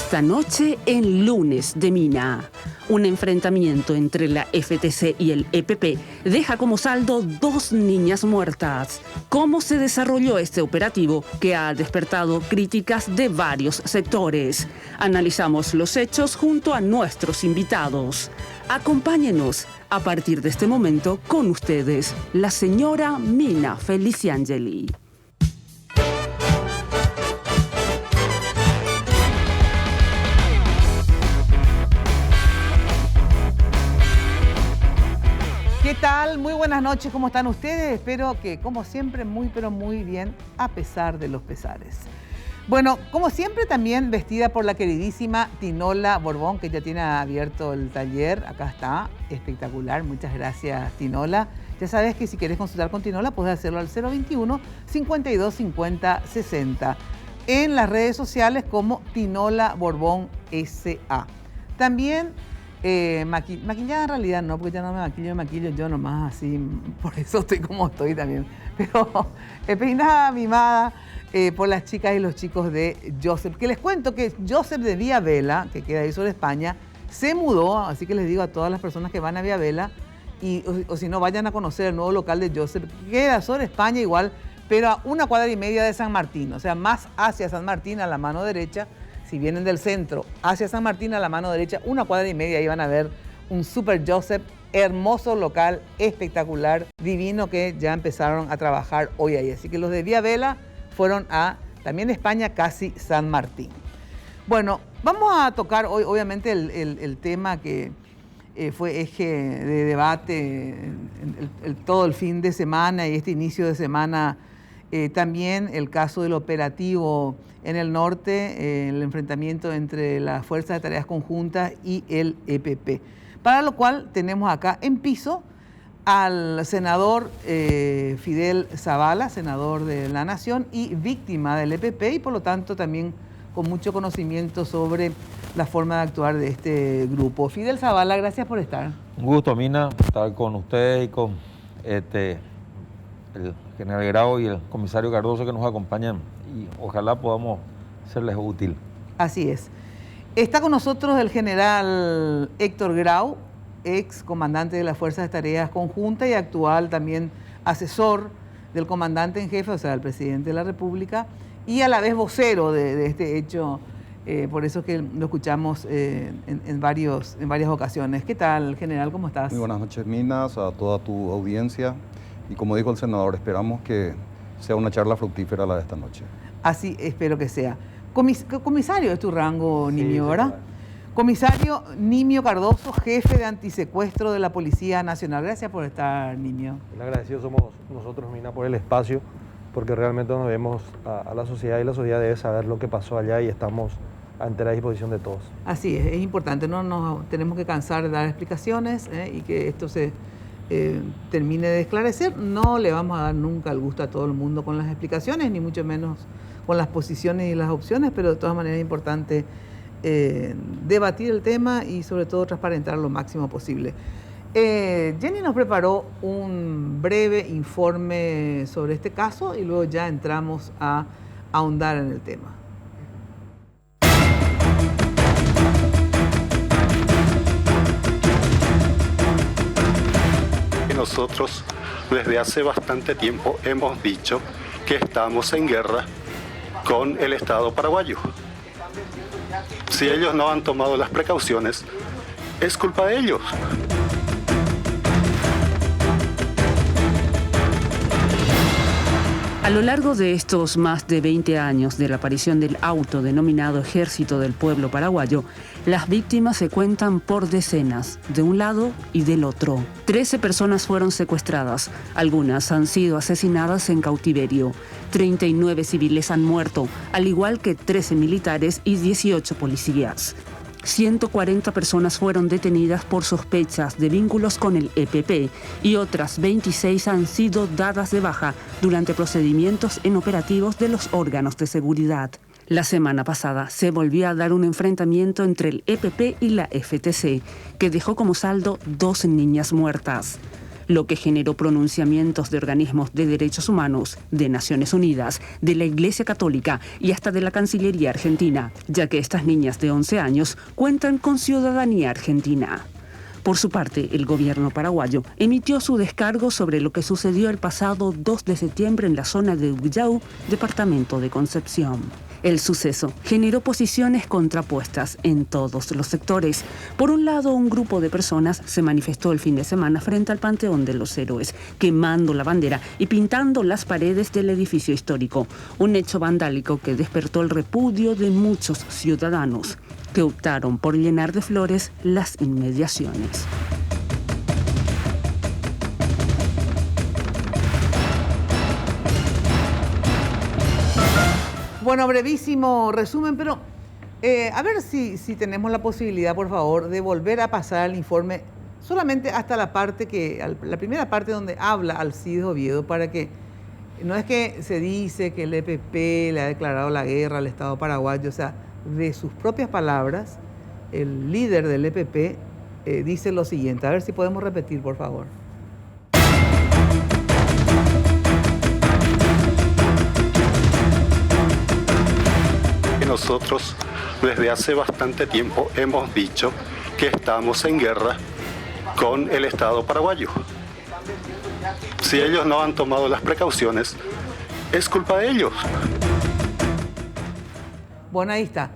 Esta noche en Lunes de Mina. Un enfrentamiento entre la FTC y el EPP deja como saldo 2 niñas muertas. ¿Cómo se desarrolló este operativo que ha despertado críticas de varios sectores? Analizamos los hechos junto a nuestros invitados. Acompáñenos a partir de este momento con ustedes, la señora Mina Feliciangeli. ¿Qué tal? Muy buenas noches, ¿cómo están ustedes? Espero que, como siempre, muy pero muy bien, a pesar de los pesares. Bueno, como siempre, también vestida por la queridísima Tinola Borbón, que ya tiene abierto el taller. Acá está, espectacular. Muchas gracias, Tinola. Ya sabes que si quieres consultar con Tinola, puedes hacerlo al 021 52 50 60. En las redes sociales como Tinola Borbón SA. También maquillada en realidad no, porque ya no me maquillo yo nomás así, por eso estoy como estoy también. Pero peinada, mimada por las chicas y los chicos de Joseph. Que les cuento que Joseph de Vía Vela, que queda ahí sobre España, se mudó, así que les digo a todas las personas que van a Vía Vela, o si no, vayan a conocer el nuevo local de Joseph, que queda sobre España igual, pero a 1,5 cuadras de San Martín, o sea, más hacia San Martín, a la mano derecha. Si vienen del centro hacia San Martín, a la mano derecha, 1,5 cuadras, ahí van a ver un Super Joseph, hermoso local, espectacular, divino, que ya empezaron a trabajar hoy ahí. Así que los de Vía Vela fueron a, también España, casi San Martín. Bueno, vamos a tocar hoy, obviamente, el tema que fue eje de debate todo el fin de semana y este inicio de semana. También el caso del operativo en el norte, el enfrentamiento entre las Fuerzas de Tareas Conjuntas y el EPP. Para lo cual tenemos acá en piso al senador Fidel Zavala, senador de la Nación y víctima del EPP, y por lo tanto también con mucho conocimiento sobre la forma de actuar de este grupo. Fidel Zavala, gracias por estar. Un gusto, Mina, estar con ustedes y con el general Grau y el comisario Cardoso que nos acompañan, y ojalá podamos serles útil. Así es. Está con nosotros el general Héctor Grau, ex comandante de las Fuerzas de Tareas Conjuntas y actual también asesor del comandante en jefe, o sea, del presidente de la República, y a la vez vocero de este hecho, por eso que lo escuchamos en varias ocasiones. ¿Qué tal, general? ¿Cómo estás? Muy buenas noches, Minas, a toda tu audiencia. Y como dijo el senador, esperamos que sea una charla fructífera la de esta noche. Así espero que sea. Comisario es tu rango, Nimio, sí, ¿verdad? Comisario Nimio Cardoso, jefe de antisecuestro de la Policía Nacional. Gracias por estar, Nimio. El agradecido somos nosotros, Mina, por el espacio, porque realmente nos vemos a la sociedad y la sociedad debe saber lo que pasó allá y estamos a entera disposición de todos. Así es importante, no nos tenemos que cansar de dar explicaciones y que esto se termine de esclarecer. No le vamos a dar nunca el gusto a todo el mundo con las explicaciones, ni mucho menos con las posiciones y las opciones, pero de todas maneras es importante debatir el tema y sobre todo transparentar lo máximo posible. Jenny nos preparó un breve informe sobre este caso y luego ya entramos a ahondar en el tema. Nosotros desde hace bastante tiempo hemos dicho que estamos en guerra con el Estado paraguayo. Si ellos no han tomado las precauciones, es culpa de ellos. A lo largo de estos más de 20 años de la aparición del autodenominado Ejército del Pueblo Paraguayo, las víctimas se cuentan por decenas, de un lado y del otro. 13 personas fueron secuestradas, algunas han sido asesinadas en cautiverio. 39 civiles han muerto, al igual que 13 militares y 18 policías. 140 personas fueron detenidas por sospechas de vínculos con el EPP y otras 26 han sido dadas de baja durante procedimientos en operativos de los órganos de seguridad. La semana pasada se volvió a dar un enfrentamiento entre el EPP y la FTC, que dejó como saldo 2 niñas muertas. lo que generó pronunciamientos de organismos de derechos humanos, de Naciones Unidas, de la Iglesia Católica y hasta de la Cancillería argentina, ya que estas niñas de 11 años cuentan con ciudadanía argentina. Por su parte, el gobierno paraguayo emitió su descargo sobre lo que sucedió el pasado 2 de septiembre en la zona de Ullao, departamento de Concepción. El suceso generó posiciones contrapuestas en todos los sectores. Por un lado, un grupo de personas se manifestó el fin de semana frente al Panteón de los Héroes, quemando la bandera y pintando las paredes del edificio histórico, un hecho vandálico que despertó el repudio de muchos ciudadanos, que optaron por llenar de flores las inmediaciones. Bueno, brevísimo resumen, pero a ver si tenemos la posibilidad, por favor, de volver a pasar el informe solamente hasta la primera parte donde habla Alcides Oviedo, para que no es que se dice que el EPP le ha declarado la guerra al Estado paraguayo, o sea, de sus propias palabras, el líder del EPP dice lo siguiente. A ver si podemos repetir, por favor. Nosotros desde hace bastante tiempo hemos dicho que estamos en guerra con el Estado paraguayo. Si ellos no han tomado las precauciones, es culpa de ellos. Bueno, ahí está.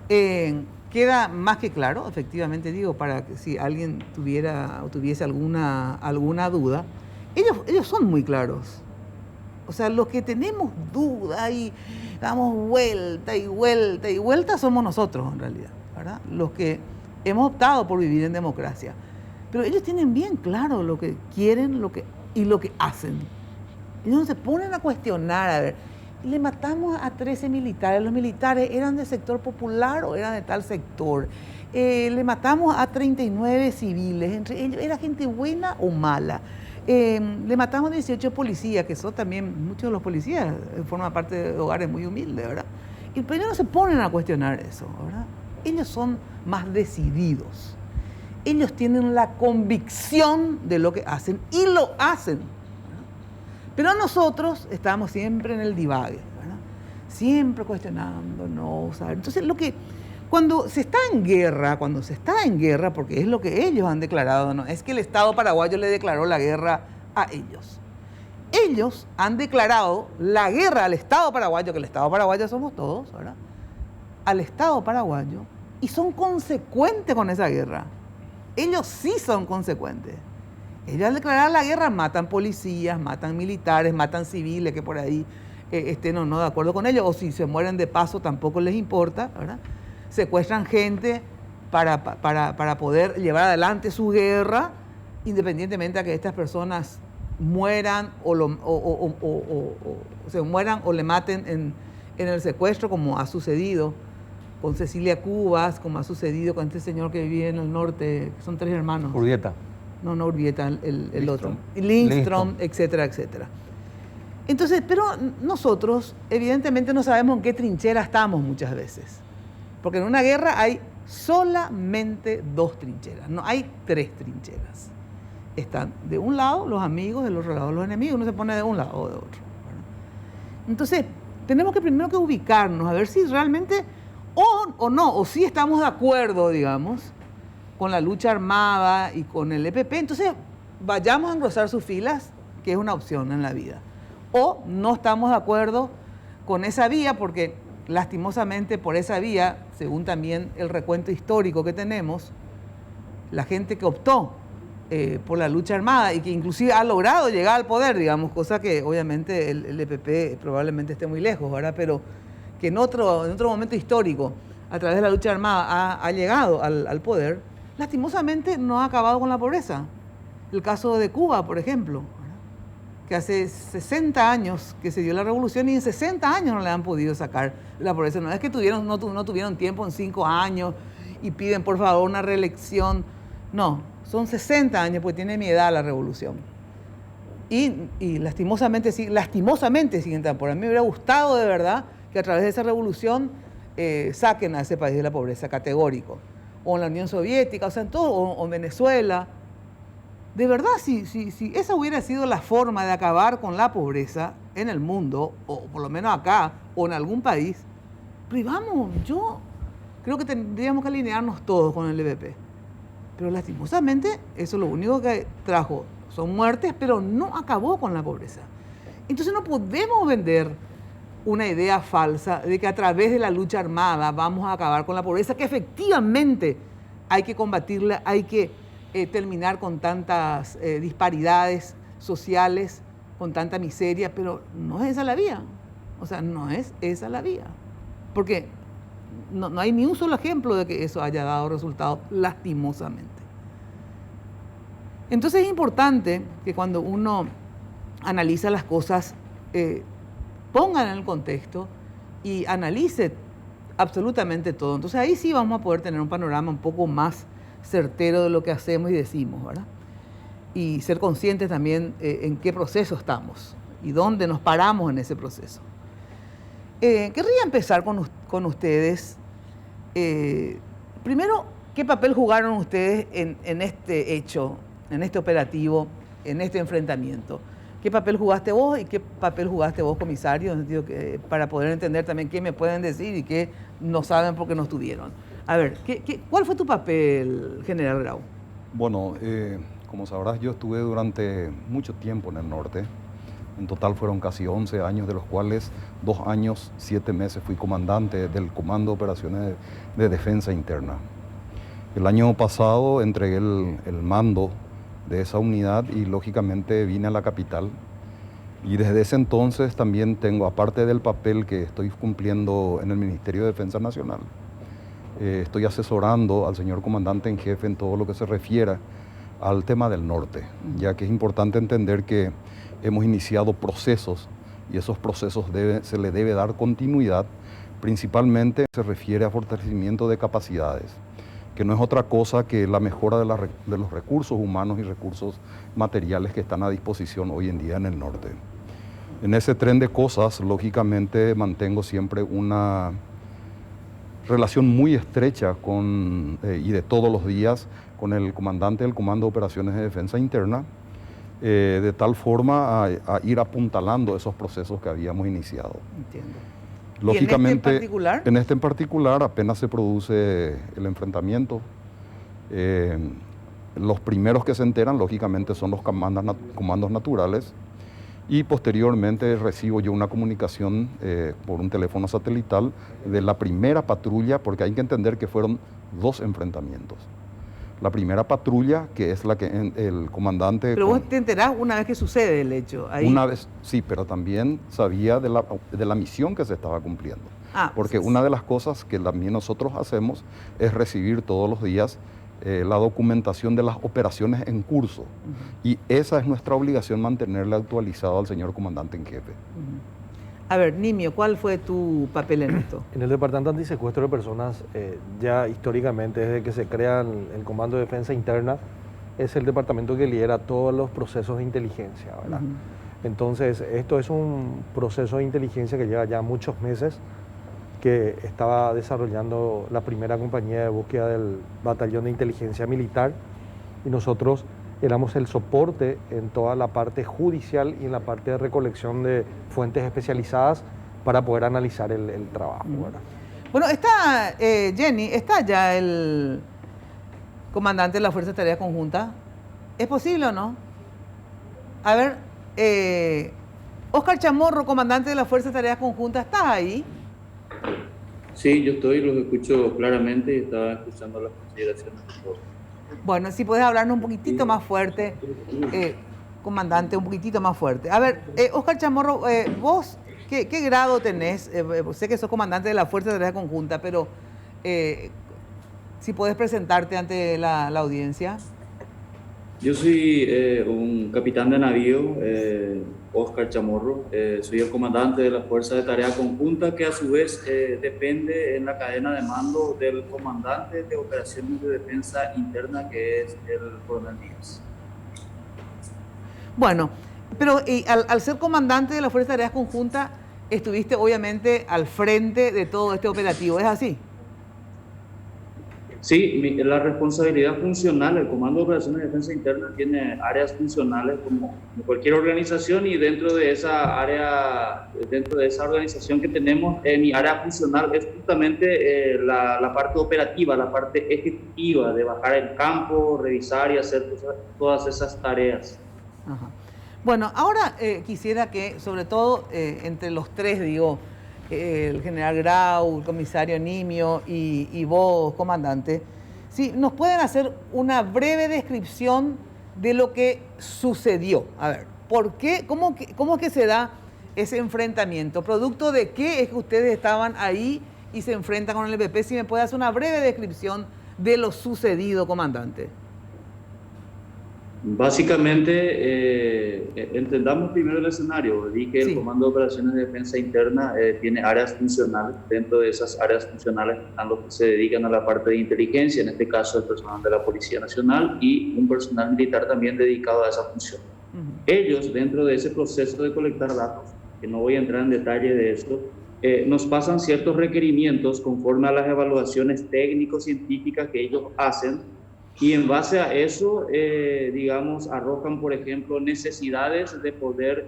Queda más que claro, efectivamente digo, para que si alguien tuviese alguna duda, ellos son muy claros. O sea, los que tenemos duda y damos vuelta y vuelta y vuelta somos nosotros, en realidad, ¿verdad? Los que hemos optado por vivir en democracia. Pero ellos tienen bien claro lo que quieren y lo que hacen. Ellos no se ponen a cuestionar, a ver, le matamos a 13 militares, los militares eran del sector popular o eran de tal sector. Le matamos a 39 civiles, entre ellos era gente buena o mala. Le matamos a 18 policías, que son también, muchos de los policías forman parte de hogares muy humildes, ¿verdad? Pero ellos no se ponen a cuestionar eso, ¿verdad? Ellos son más decididos. Ellos tienen la convicción de lo que hacen y lo hacen, ¿verdad? Pero nosotros estamos siempre en el divague, ¿verdad? Siempre cuestionando, no saber. Entonces, cuando se está en guerra, porque es lo que ellos han declarado, no es que el Estado paraguayo le declaró la guerra a ellos. Ellos han declarado la guerra al Estado paraguayo, que el Estado paraguayo somos todos, ¿verdad? Al Estado paraguayo, y son consecuentes con esa guerra. Ellos sí son consecuentes. Ellos al declarar la guerra matan policías, matan militares, matan civiles que por ahí estén o no de acuerdo con ellos, o si se mueren de paso tampoco les importa, ¿verdad? Secuestran gente para poder llevar adelante su guerra, independientemente de que estas personas mueran o se mueran o le maten en el secuestro, como ha sucedido con Cecilia Cubas, como ha sucedido con este señor que vive en el norte, que son 3 hermanos. Urbieta. No Urbieta, el otro. Lindström, etcétera, etcétera. Entonces, pero nosotros evidentemente no sabemos en qué trinchera estamos muchas veces. Porque en una guerra hay solamente 2 trincheras, no hay 3 trincheras. Están de un lado los amigos, del otro lado los enemigos, uno se pone de un lado o de otro, ¿verdad? Entonces, tenemos que primero que ubicarnos, a ver si realmente, o no, o si estamos de acuerdo, digamos, con la lucha armada y con el EPP. Entonces, vayamos a engrosar sus filas, que es una opción en la vida. O no estamos de acuerdo con esa vía, porque lastimosamente por esa vía, según también el recuento histórico que tenemos, la gente que optó por la lucha armada y que inclusive ha logrado llegar al poder, digamos, cosa que obviamente el EPP probablemente esté muy lejos, ¿verdad? Pero que en otro momento histórico, a través de la lucha armada, ha llegado al poder, lastimosamente no ha acabado con la pobreza. El caso de Cuba, por ejemplo, que hace 60 años que se dio la revolución y en 60 años no le han podido sacar la pobreza. No es que no tuvieron tiempo en 5 años y piden por favor una reelección. No, son 60 años porque tiene mi edad la revolución. Y lastimosamente siguen tan por. A mí me hubiera gustado de verdad que a través de esa revolución saquen a ese país de la pobreza, categórico. O en la Unión Soviética, o sea, en todo, o en Venezuela. de verdad, si esa hubiera sido la forma de acabar con la pobreza en el mundo, o por lo menos acá, o en algún país, privamos, yo creo que tendríamos que alinearnos todos con el EBP. Pero lastimosamente, eso lo único que trajo son muertes, pero no acabó con la pobreza. Entonces no podemos vender una idea falsa de que a través de la lucha armada vamos a acabar con la pobreza, que efectivamente hay que combatirla, hay que terminar con tantas disparidades sociales, con tanta miseria, pero no es esa la vía. O sea, no es esa la vía. Porque no hay ni un solo ejemplo de que eso haya dado resultados, lastimosamente. Entonces es importante que cuando uno analiza las cosas, pongan en el contexto y analice absolutamente todo. Entonces ahí sí vamos a poder tener un panorama un poco más certero de lo que hacemos y decimos, ¿verdad? Y ser conscientes también en qué proceso estamos y dónde nos paramos en ese proceso. Querría empezar con ustedes. Primero, ¿qué papel jugaron ustedes en este hecho, en este operativo, en este enfrentamiento? ¿Qué papel jugaste vos y qué papel jugaste vos, comisario? En el sentido que, para poder entender también qué me pueden decir y qué no saben porque no estuvieron. A ver, ¿cuál fue tu papel, General Grau? Bueno, como sabrás, yo estuve durante mucho tiempo en el norte. En total fueron casi 11 años, de los cuales 2 años, 7 meses fui comandante del Comando de Operaciones de Defensa Interna. El año pasado entregué el mando de esa unidad y lógicamente vine a la capital. Y desde ese entonces también tengo, aparte del papel que estoy cumpliendo en el Ministerio de Defensa Nacional, estoy asesorando al señor comandante en jefe en todo lo que se refiere al tema del norte, ya que es importante entender que hemos iniciado procesos y esos procesos se le debe dar continuidad, principalmente se refiere a fortalecimiento de capacidades, que no es otra cosa que la mejora de los recursos humanos y recursos materiales que están a disposición hoy en día en el norte. En ese tren de cosas, lógicamente, mantengo siempre una relación muy estrecha y de todos los días con el comandante del Comando de Operaciones de Defensa Interna, de tal forma a ir apuntalando esos procesos que habíamos iniciado. Entiendo. Lógicamente, en este en particular apenas se produce el enfrentamiento. Los primeros que se enteran, lógicamente, son los comandos naturales, y posteriormente recibo yo una comunicación por un teléfono satelital de la primera patrulla, porque hay que entender que fueron 2 enfrentamientos. La primera patrulla, que es la que el comandante... Pero vos te enterás una vez que sucede el hecho. Ahí... Una vez, sí, pero también sabía de la misión que se estaba cumpliendo. Porque sí. Una de las cosas que también nosotros hacemos es recibir todos los días la documentación de las operaciones en curso. Y esa es nuestra obligación, mantenerle actualizado al señor comandante en jefe. A ver, Nimio, ¿cuál fue tu papel en esto? En el Departamento Antisecuestro de Personas, ya históricamente, desde que se crea el Comando de Defensa Interna, es el departamento que lidera todos los procesos de inteligencia, ¿verdad? Entonces, esto es un proceso de inteligencia que lleva ya muchos meses, que estaba desarrollando la primera compañía de búsqueda del Batallón de Inteligencia Militar, y nosotros éramos el soporte en toda la parte judicial y en la parte de recolección de fuentes especializadas para poder analizar el trabajo, ¿verdad? Bueno, está, Jenny, está ya el comandante de la Fuerza de Tareas Conjuntas. ¿Es posible o no? A ver, Oscar Chamorro, comandante de la Fuerza de Tareas Conjuntas, ¿estás ahí? Sí, yo estoy, los escucho claramente y estaba escuchando las consideraciones de todos. Bueno, si puedes hablarnos un poquitito más fuerte, comandante, un poquitito más fuerte. A ver, Oscar Chamorro, vos, ¿qué grado tenés? Sé que sos comandante de la Fuerza de Tareas Conjunta, pero si puedes presentarte ante la audiencia. Yo soy un capitán de navío, Oscar Chamorro. Soy el comandante de la Fuerza de Tarea Conjunta, que a su vez depende en la cadena de mando del comandante de Operaciones de Defensa Interna, que es el coronel Díaz. Bueno, pero al ser comandante de la Fuerza de Tareas Conjunta, estuviste obviamente al frente de todo este operativo, ¿es así? Sí, la responsabilidad funcional, el Comando de Operaciones de Defensa Interna tiene áreas funcionales como cualquier organización, y dentro de esa área, dentro de esa organización que tenemos, mi área funcional es justamente la parte operativa, la parte ejecutiva de bajar el campo, revisar y hacer todas esas tareas. Ajá. Bueno, ahora quisiera que, sobre todo entre los tres, digo, el general Grau, el comisario Nimio y vos, comandante, si nos pueden hacer una breve descripción de lo que sucedió. A ver, ¿por qué? ¿Cómo es que se da ese enfrentamiento? ¿Producto de qué es que ustedes estaban ahí y se enfrentan con el EPP? Si me puede hacer una breve descripción de lo sucedido, comandante. Básicamente, entendamos primero el escenario. Dije, Sí. el Comando de Operaciones de Defensa Interna tiene áreas funcionales. Dentro de esas áreas funcionales están los que se dedican a la parte de inteligencia, en este caso el personal de la Policía Nacional y un personal militar también dedicado a esa función. Ellos, dentro de ese proceso de colectar datos, que no voy a entrar en detalle de esto, nos pasan ciertos requerimientos conforme a las evaluaciones técnico-científicas que ellos hacen. Y en base a eso, digamos, arrojan, por ejemplo, necesidades de poder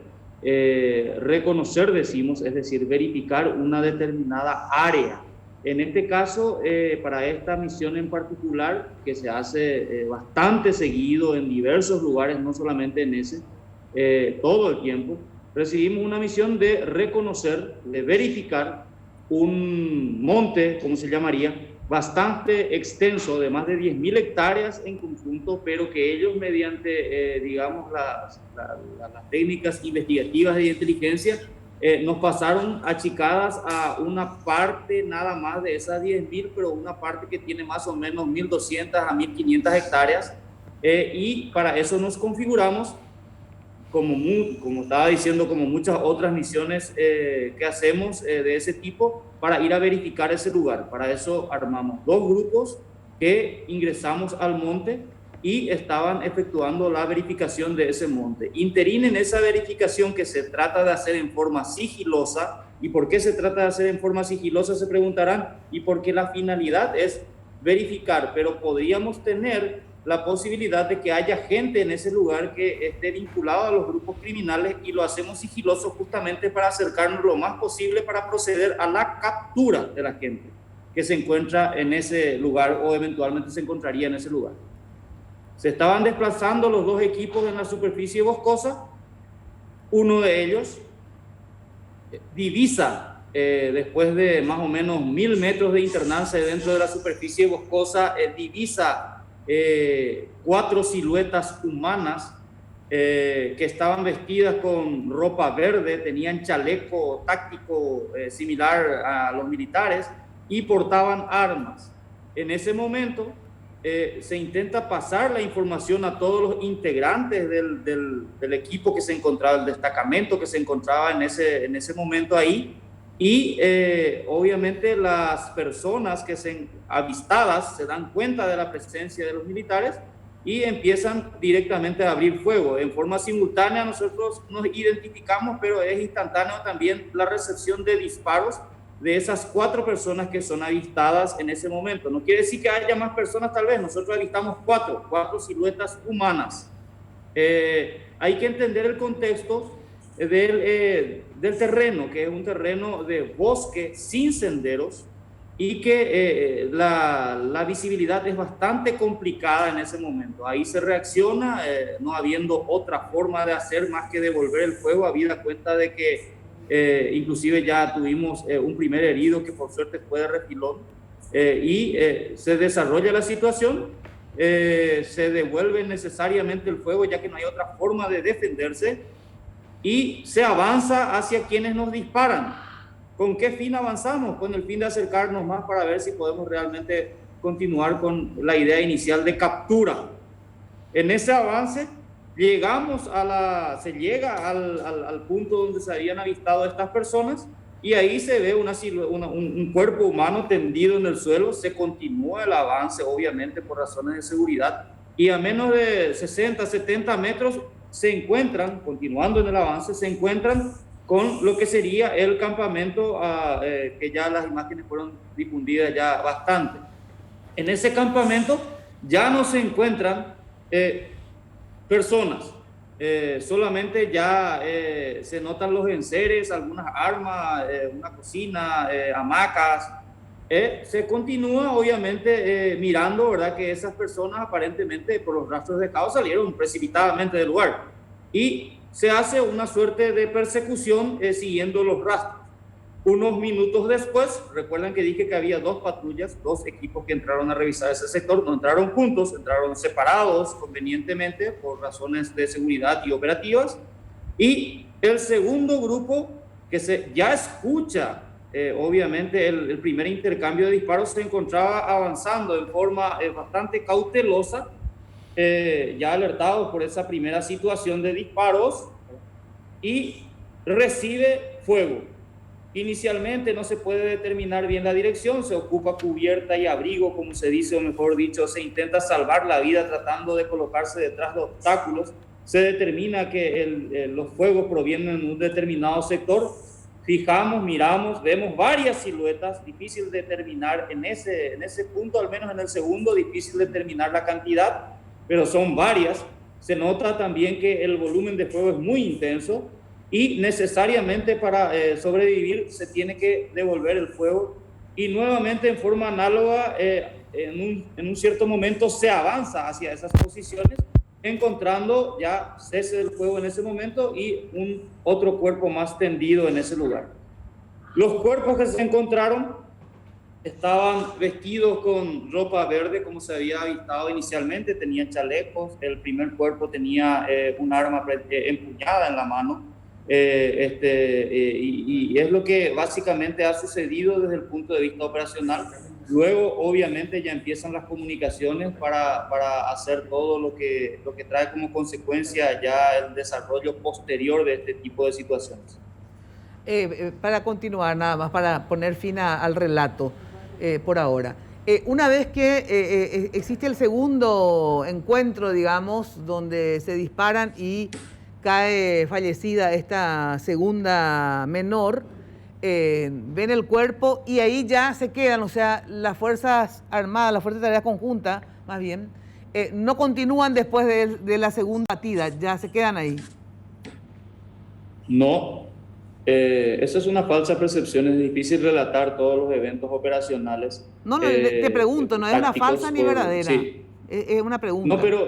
reconocer, decimos, es decir, verificar una determinada área. En este caso, para esta misión en particular, que se hace bastante seguido en diversos lugares, no solamente en ese, todo el tiempo, recibimos una misión de reconocer, de verificar un monte, como se llamaría, bastante extenso, de más de 10.000 hectáreas en conjunto, pero que ellos mediante, digamos, las técnicas investigativas de inteligencia nos pasaron achicadas a una parte nada más de esas 10.000, pero una parte que tiene más o menos 1.200 a 1.500 hectáreas, y para eso nos configuramos, como estaba diciendo, como muchas otras misiones que hacemos de ese tipo, para ir a verificar ese lugar. Para eso armamos 2 grupos que ingresamos al monte y estaban efectuando la verificación de ese monte. Interín en esa verificación, que se trata de hacer en forma sigilosa. ¿Y por qué se trata de hacer en forma sigilosa? Se preguntarán. Y porque la finalidad es verificar, pero podríamos tener la posibilidad de que haya gente en ese lugar que esté vinculado a los grupos criminales, y lo hacemos sigiloso justamente para acercarnos lo más posible para proceder a la captura de la gente que se encuentra en ese lugar o eventualmente se encontraría en ese lugar. Se estaban desplazando los 2 equipos en la superficie boscosa. Uno de ellos divisa, después de más o menos 1.000 metros de internancia dentro de la superficie boscosa, divisa 4 siluetas humanas que estaban vestidas con ropa verde, tenían chaleco táctico similar a los militares y portaban armas. En ese momento se intenta pasar la información a todos los integrantes del equipo que se encontraba, el destacamento que se encontraba en ese momento ahí. Y obviamente las personas que avistadas se dan cuenta de la presencia de los militares y empiezan directamente a abrir fuego. En forma simultánea nosotros nos identificamos, pero es instantáneo también la recepción de disparos de esas 4 personas que son avistadas en ese momento. No quiere decir que haya más personas, tal vez. Nosotros avistamos 4 siluetas humanas. Hay que entender el contexto del terreno, que es un terreno de bosque sin senderos, y que la visibilidad es bastante complicada en ese momento. Ahí se reacciona, no habiendo otra forma de hacer más que devolver el fuego, habida cuenta de que inclusive ya tuvimos un primer herido que por suerte fue de refilón, y se desarrolla la situación, se devuelve necesariamente el fuego ya que no hay otra forma de defenderse, y se avanza hacia quienes nos disparan. ¿Con qué fin avanzamos? Con el fin de acercarnos más para ver si podemos realmente continuar con la idea inicial de captura. En ese avance se llega al punto donde se habían avistado estas personas, y ahí se ve un cuerpo humano tendido en el suelo. Se continúa el avance, obviamente por razones de seguridad, y a menos de 60, 70 metros se encuentran, continuando en el avance, se encuentran con lo que sería el campamento, que ya las imágenes fueron difundidas ya bastante. En ese campamento ya no se encuentran personas, solamente ya se notan los enseres, algunas armas, una cocina, hamacas. Se continúa obviamente mirando, ¿verdad?, que esas personas aparentemente por los rastros de caos salieron precipitadamente del lugar, y se hace una suerte de persecución siguiendo los rastros. Unos minutos después, recuerdan que dije que había 2 patrullas, 2 equipos que entraron a revisar ese sector, no entraron juntos, entraron separados convenientemente por razones de seguridad y operativas, y el segundo grupo que ya escucha obviamente el primer intercambio de disparos, se encontraba avanzando en forma bastante cautelosa, ya alertados por esa primera situación de disparos, y recibe fuego. Inicialmente no se puede determinar bien la dirección, se ocupa cubierta y abrigo, como se dice, o mejor dicho, se intenta salvar la vida tratando de colocarse detrás de obstáculos. Se determina que los fuegos provienen de un determinado sector. Fijamos, miramos, vemos varias siluetas, difícil determinar en ese punto, al menos en el segundo, difícil determinar la cantidad, pero son varias. Se nota también que el volumen de fuego es muy intenso y necesariamente para sobrevivir se tiene que devolver el fuego, y nuevamente en forma análoga en un cierto momento se avanza hacia esas posiciones, encontrando ya cese del fuego en ese momento y otro cuerpo más tendido en ese lugar. Los cuerpos que se encontraron estaban vestidos con ropa verde, como se había avistado inicialmente, tenían chalecos. El primer cuerpo tenía un arma empuñada en la mano, y es lo que básicamente ha sucedido desde el punto de vista operacional. Luego, obviamente, ya empiezan las comunicaciones para hacer todo lo que trae como consecuencia ya el desarrollo posterior de este tipo de situaciones. Para continuar, nada más, para poner fin al relato por ahora. Una vez que existe el segundo encuentro, digamos, donde se disparan y cae fallecida esta segunda menor, ven el cuerpo y ahí ya se quedan, o sea, las Fuerzas Armadas, las Fuerzas de Tarea Conjunta, más bien, no continúan después de la segunda batida, ya se quedan ahí. No, esa es una falsa percepción, es difícil relatar todos los eventos operacionales. No, te pregunto, no es una falsa ni verdadera, sí. Es una pregunta. No, pero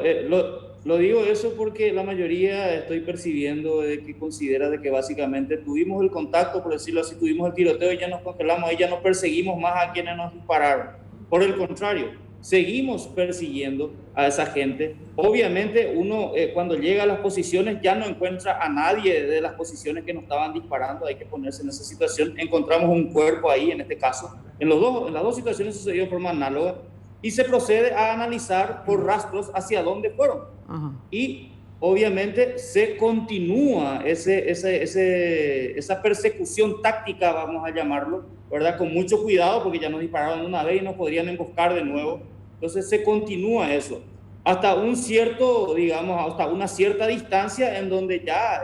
lo digo eso porque la mayoría estoy percibiendo de que considera de que básicamente tuvimos el contacto, por decirlo así, tuvimos el tiroteo y ya nos congelamos, y ya no perseguimos más a quienes nos dispararon. Por el contrario, seguimos persiguiendo a esa gente. Obviamente uno cuando llega a las posiciones ya no encuentra a nadie de las posiciones que nos estaban disparando, hay que ponerse en esa situación. Encontramos un cuerpo ahí, en este caso. En las dos situaciones sucedió de forma análoga, y se procede a analizar por rastros hacia dónde fueron. Ajá. Y obviamente se continúa esa persecución táctica, vamos a llamarlo, ¿verdad? Con mucho cuidado, porque ya nos dispararon una vez y nos podrían emboscar de nuevo. Entonces se continúa eso hasta un cierto, digamos, hasta una cierta distancia en donde ya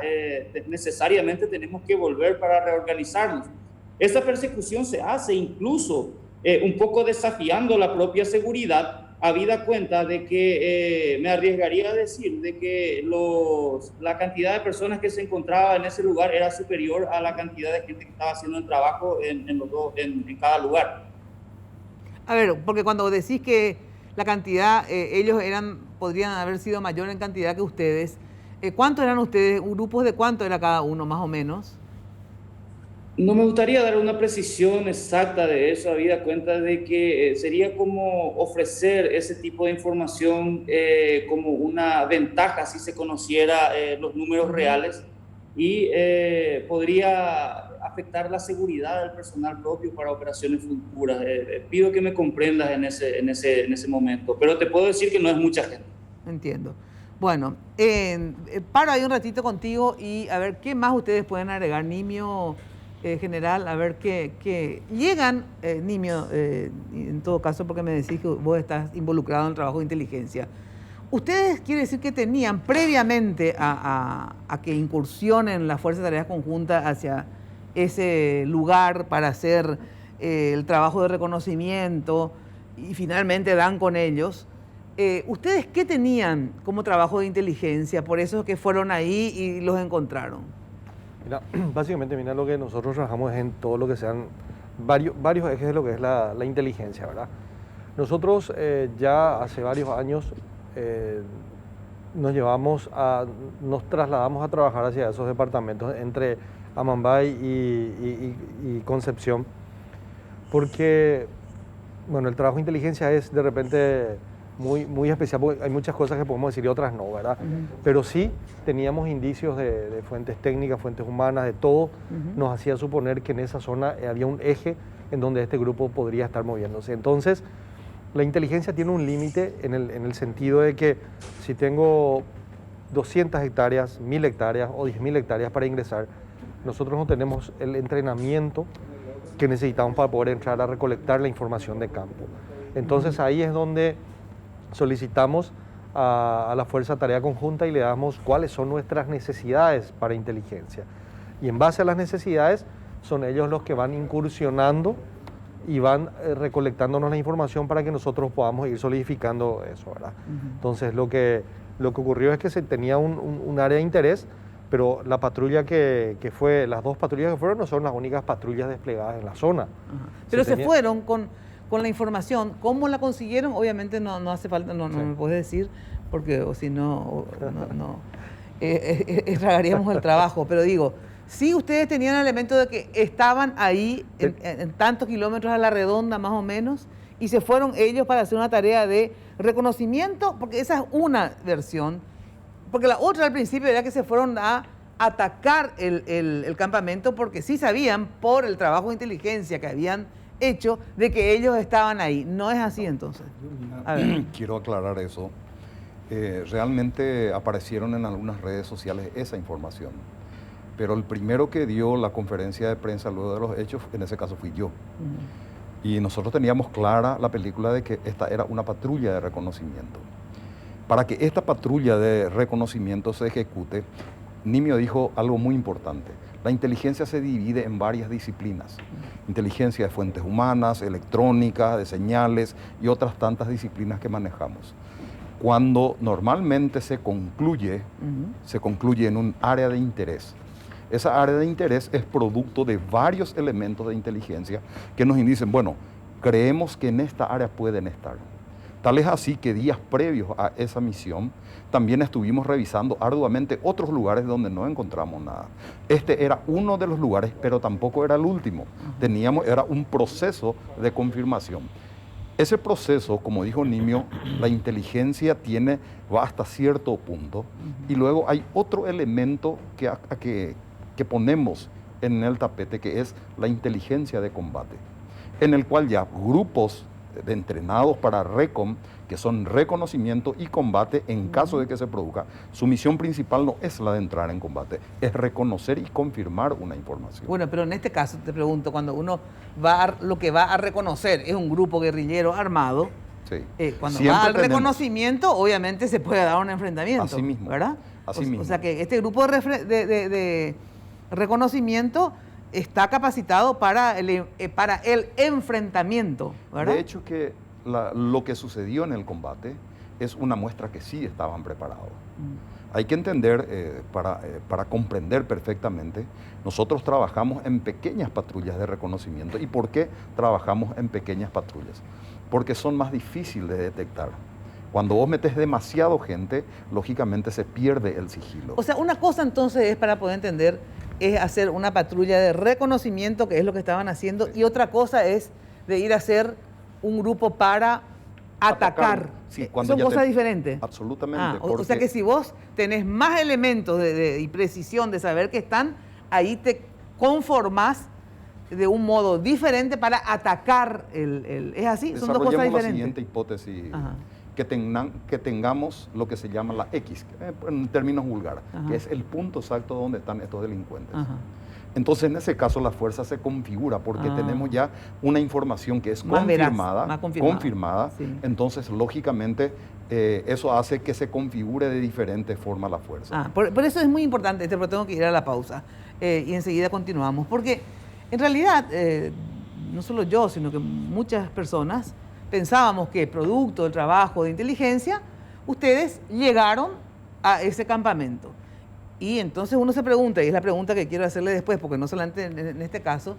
necesariamente tenemos que volver para reorganizarnos. Esa persecución se hace incluso un poco desafiando la propia seguridad, habida cuenta de que me arriesgaría a decir de que la cantidad de personas que se encontraba en ese lugar era superior a la cantidad de gente que estaba haciendo el trabajo en cada lugar. A ver, porque cuando decís que la cantidad, ellos podrían haber sido mayor en cantidad que ustedes, ¿cuántos eran ustedes? ¿Grupos de cuánto era cada uno, más o menos? No me gustaría dar una precisión exacta de eso, habida cuenta de que sería como ofrecer ese tipo de información como una ventaja si se conociera los números reales, y podría afectar la seguridad del personal propio para operaciones futuras. Pido que me comprendas en ese momento, pero te puedo decir que no es mucha gente. Entiendo. Bueno, paro ahí un ratito contigo y a ver qué más ustedes pueden agregar, Nimio. General, a ver qué llegan, Nimio, en todo caso, porque me decís que vos estás involucrado en el trabajo de inteligencia. ¿Ustedes quiere decir que tenían previamente a que incursionen las Fuerzas de Tareas Conjuntas hacia ese lugar para hacer el trabajo de reconocimiento y finalmente dan con ellos. ¿Ustedes qué tenían como trabajo de inteligencia? Por eso es que fueron ahí y los encontraron. Mira, básicamente, mira, lo que nosotros trabajamos es en todo lo que sean varios ejes de lo que es la inteligencia, ¿verdad? Nosotros ya hace varios años nos trasladamos a trabajar hacia esos departamentos entre Amambay y Concepción, porque, bueno, el trabajo de inteligencia es de repente muy especial, porque hay muchas cosas que podemos decir y otras no, ¿verdad? Pero sí teníamos indicios de fuentes técnicas, fuentes humanas, de todo. Nos hacía suponer que en esa zona había un eje en donde este grupo podría estar moviéndose. Entonces, la inteligencia tiene un límite en el sentido de que si tengo 200 hectáreas, 1000 hectáreas o 10.000 hectáreas para ingresar, nosotros no tenemos el entrenamiento que necesitamos para poder entrar a recolectar la información de campo. Entonces ahí es donde solicitamos a la Fuerza Tarea Conjunta y le damos cuáles son nuestras necesidades para inteligencia. Y en base a las necesidades son ellos los que van incursionando y van recolectándonos la información para que nosotros podamos ir solidificando eso, ¿verdad? Entonces lo que ocurrió es que se tenía un área de interés, pero la patrulla las 2 patrullas que fueron no son las únicas patrullas desplegadas en la zona. Pero se fueron con la información. ¿Cómo la consiguieron? Obviamente no hace falta, no me puedes decir, porque o si no, estragaríamos el trabajo. Pero digo, sí ustedes tenían el elemento de que estaban ahí en tantos kilómetros a la redonda más o menos, y se fueron ellos para hacer una tarea de reconocimiento, porque esa es una versión, porque la otra al principio era que se fueron a atacar el campamento, porque sí sabían por el trabajo de inteligencia que habían hecho de que ellos estaban ahí. ¿No es así entonces? A ver. Quiero aclarar eso. Realmente aparecieron en algunas redes sociales esa información, pero el primero que dio la conferencia de prensa luego de los hechos, en ese caso fui yo. Y nosotros teníamos clara la película de que esta era una patrulla de reconocimiento. Para que esta patrulla de reconocimiento se ejecute, Nimio dijo algo muy importante. La inteligencia se divide en varias disciplinas. Inteligencia de fuentes humanas, electrónica, de señales y otras tantas disciplinas que manejamos. Cuando normalmente se concluye en un área de interés. Esa área de interés es producto de varios elementos de inteligencia que nos indicen, bueno, creemos que en esta área pueden estar. Tal es así que días previos a esa misión también estuvimos revisando arduamente otros lugares donde no encontramos nada. Este era uno de los lugares, pero tampoco era el último. Era un proceso de confirmación. Ese proceso, como dijo Nimio, la inteligencia va hasta cierto punto, y luego hay otro elemento que ponemos en el tapete, que es la inteligencia de combate, en el cual ya grupos de entrenados para RECOM, que son reconocimiento y combate en caso de que se produzca, su misión principal no es la de entrar en combate, es reconocer y confirmar una información. Bueno, pero en este caso te pregunto, cuando uno lo que va a reconocer es un grupo guerrillero armado, cuando siempre va al reconocimiento, obviamente se puede dar un enfrentamiento. Así mismo. ¿Verdad? Así mismo. O sea que este grupo de reconocimiento está capacitado para el enfrentamiento, ¿verdad? De hecho, que lo que sucedió en el combate es una muestra que sí estaban preparados. Hay que entender, para comprender perfectamente, nosotros trabajamos en pequeñas patrullas de reconocimiento. ¿Y por qué trabajamos en pequeñas patrullas? Porque son más difíciles de detectar. Cuando vos metes demasiado gente, lógicamente se pierde el sigilo. O sea, una cosa entonces es, para poder entender, es hacer una patrulla de reconocimiento, que es lo que estaban haciendo, y otra cosa es de ir a hacer un grupo para atacar. Sí, son cosas diferentes. Absolutamente. O sea que si vos tenés más elementos y precisión de saber que están, ahí te conformás de un modo diferente para atacar ¿es así? Son dos cosas diferentes. La siguiente hipótesis. Que tengamos lo que se llama la X, en términos vulgares, que es el punto exacto donde están estos delincuentes. Entonces, en ese caso, la fuerza se configura porque tenemos ya una información que es confirmada. Sí. Entonces, lógicamente, eso hace que se configure de diferente forma la fuerza. Por eso es muy importante, pero tengo que ir a la pausa y enseguida continuamos, porque en realidad, no solo yo, sino que muchas personas pensábamos que producto del trabajo de inteligencia, ustedes llegaron a ese campamento. Y entonces uno se pregunta, y es la pregunta que quiero hacerle después, porque no solamente en este caso,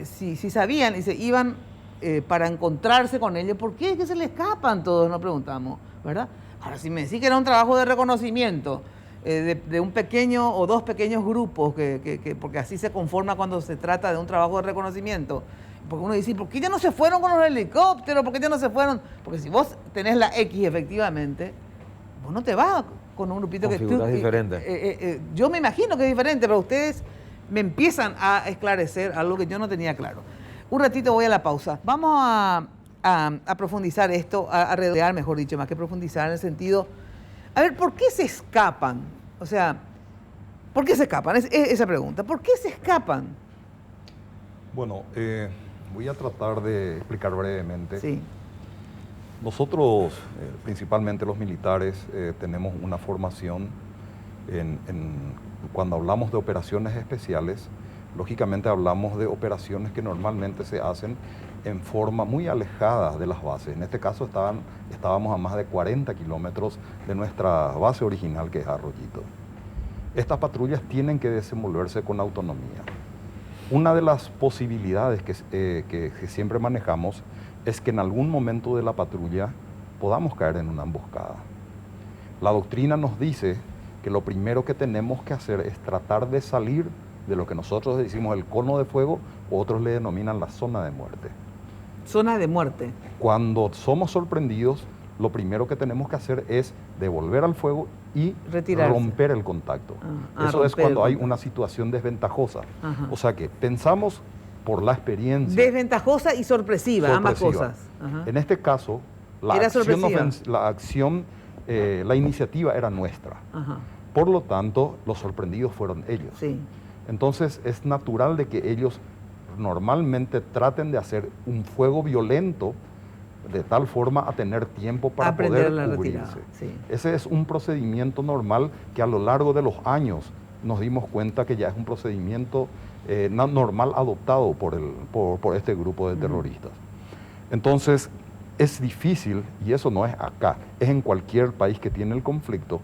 si sabían y se iban para encontrarse con ellos, ¿por qué es que se le escapan todos? Nos preguntamos, ¿verdad? Ahora, si me decís que era un trabajo de reconocimiento de un pequeño o dos pequeños grupos, porque así se conforma cuando se trata de un trabajo de reconocimiento, porque uno dice, ¿por qué ya no se fueron con los helicópteros? ¿Por qué ya no se fueron? Porque si vos tenés la X efectivamente, vos no te vas con un grupito con que figuras diferentes. Yo me imagino que es diferente, pero ustedes me empiezan a esclarecer algo que yo no tenía claro. Un ratito voy a la pausa. Vamos a profundizar esto, a redondear, mejor dicho, más que profundizar en el sentido, a ver, ¿por qué se escapan? O sea, ¿por qué se escapan? Es esa pregunta. ¿Por qué se escapan? Bueno, voy a tratar de explicar brevemente. Sí. Nosotros, principalmente los militares, tenemos una formación cuando hablamos de operaciones especiales, lógicamente hablamos de operaciones que normalmente se hacen en forma muy alejada de las bases. En este caso estábamos a más de 40 kilómetros de nuestra base original, que es Arroyito. Estas patrullas tienen que desenvolverse con autonomía. Una de las posibilidades que siempre manejamos es que en algún momento de la patrulla podamos caer en una emboscada. La doctrina nos dice que lo primero que tenemos que hacer es tratar de salir de lo que nosotros decimos el cono de fuego, o otros le denominan la zona de muerte. Zona de muerte. Cuando somos sorprendidos, lo primero que tenemos que hacer es devolver al fuego y retirarse, romper el contacto. Eso es cuando hay una situación desventajosa. Ajá. O sea que pensamos por la experiencia. Desventajosa y sorpresiva. Ambas cosas. Ajá. En este caso, la iniciativa era nuestra. Ajá. Por lo tanto, los sorprendidos fueron ellos. Sí. Entonces es natural de que ellos normalmente traten de hacer un fuego violento de tal forma a tener tiempo para poder cubrirse. Sí. Ese es un procedimiento normal que a lo largo de los años nos dimos cuenta que ya es un procedimiento normal adoptado por este grupo de terroristas. Entonces es difícil, y eso no es acá, es en cualquier país que tiene el conflicto,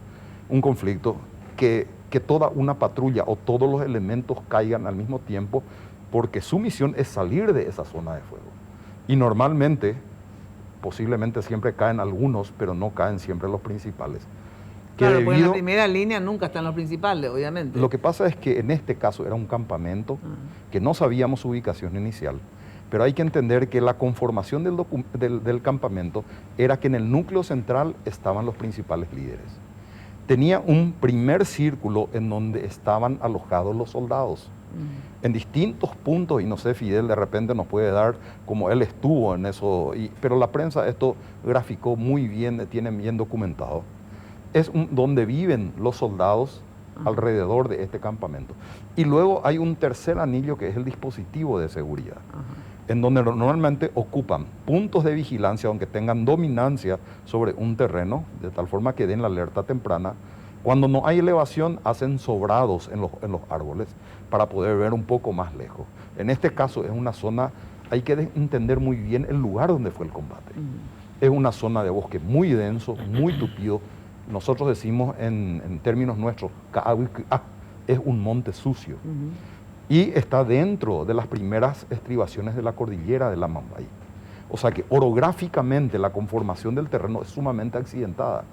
un conflicto que toda una patrulla o todos los elementos caigan al mismo tiempo, porque su misión es salir de esa zona de fuego. Y normalmente, posiblemente siempre caen algunos, pero no caen siempre los principales. Claro, porque en la primera línea nunca están los principales, obviamente. Lo que pasa es que en este caso era un campamento que no sabíamos su ubicación inicial, pero hay que entender que la conformación del campamento era que en el núcleo central estaban los principales líderes. Tenía un primer círculo en donde estaban alojados los soldados. En distintos puntos, y no sé, Fidel de repente nos puede dar como él estuvo en eso, pero la prensa esto graficó muy bien, tiene bien documentado. Es donde viven los soldados alrededor de este campamento. Y luego hay un tercer anillo que es el dispositivo de seguridad, en donde normalmente ocupan puntos de vigilancia aunque tengan dominancia sobre un terreno, de tal forma que den la alerta temprana. Cuando no hay elevación, hacen sobrados en los árboles para poder ver un poco más lejos. En este caso es una zona, hay que entender muy bien el lugar donde fue el combate. Es una zona de bosque muy denso, muy tupido. Nosotros decimos en términos nuestros, es un monte sucio. Y está dentro de las primeras estribaciones de la cordillera de la Mambay. O sea que orográficamente la conformación del terreno es sumamente accidentada.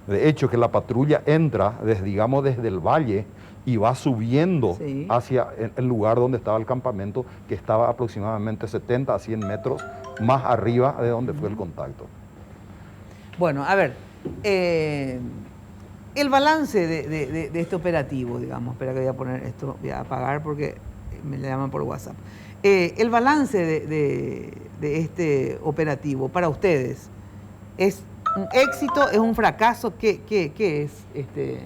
De hecho, que la patrulla entra, desde el valle y va subiendo hacia el lugar donde estaba el campamento, que estaba aproximadamente 70 a 100 metros más arriba de donde fue el contacto. Bueno, a ver, el balance de este operativo, digamos, espera que voy a poner esto, voy a apagar porque me llaman por WhatsApp. El balance de este operativo para ustedes, ¿es un éxito, es un fracaso? ¿Qué es este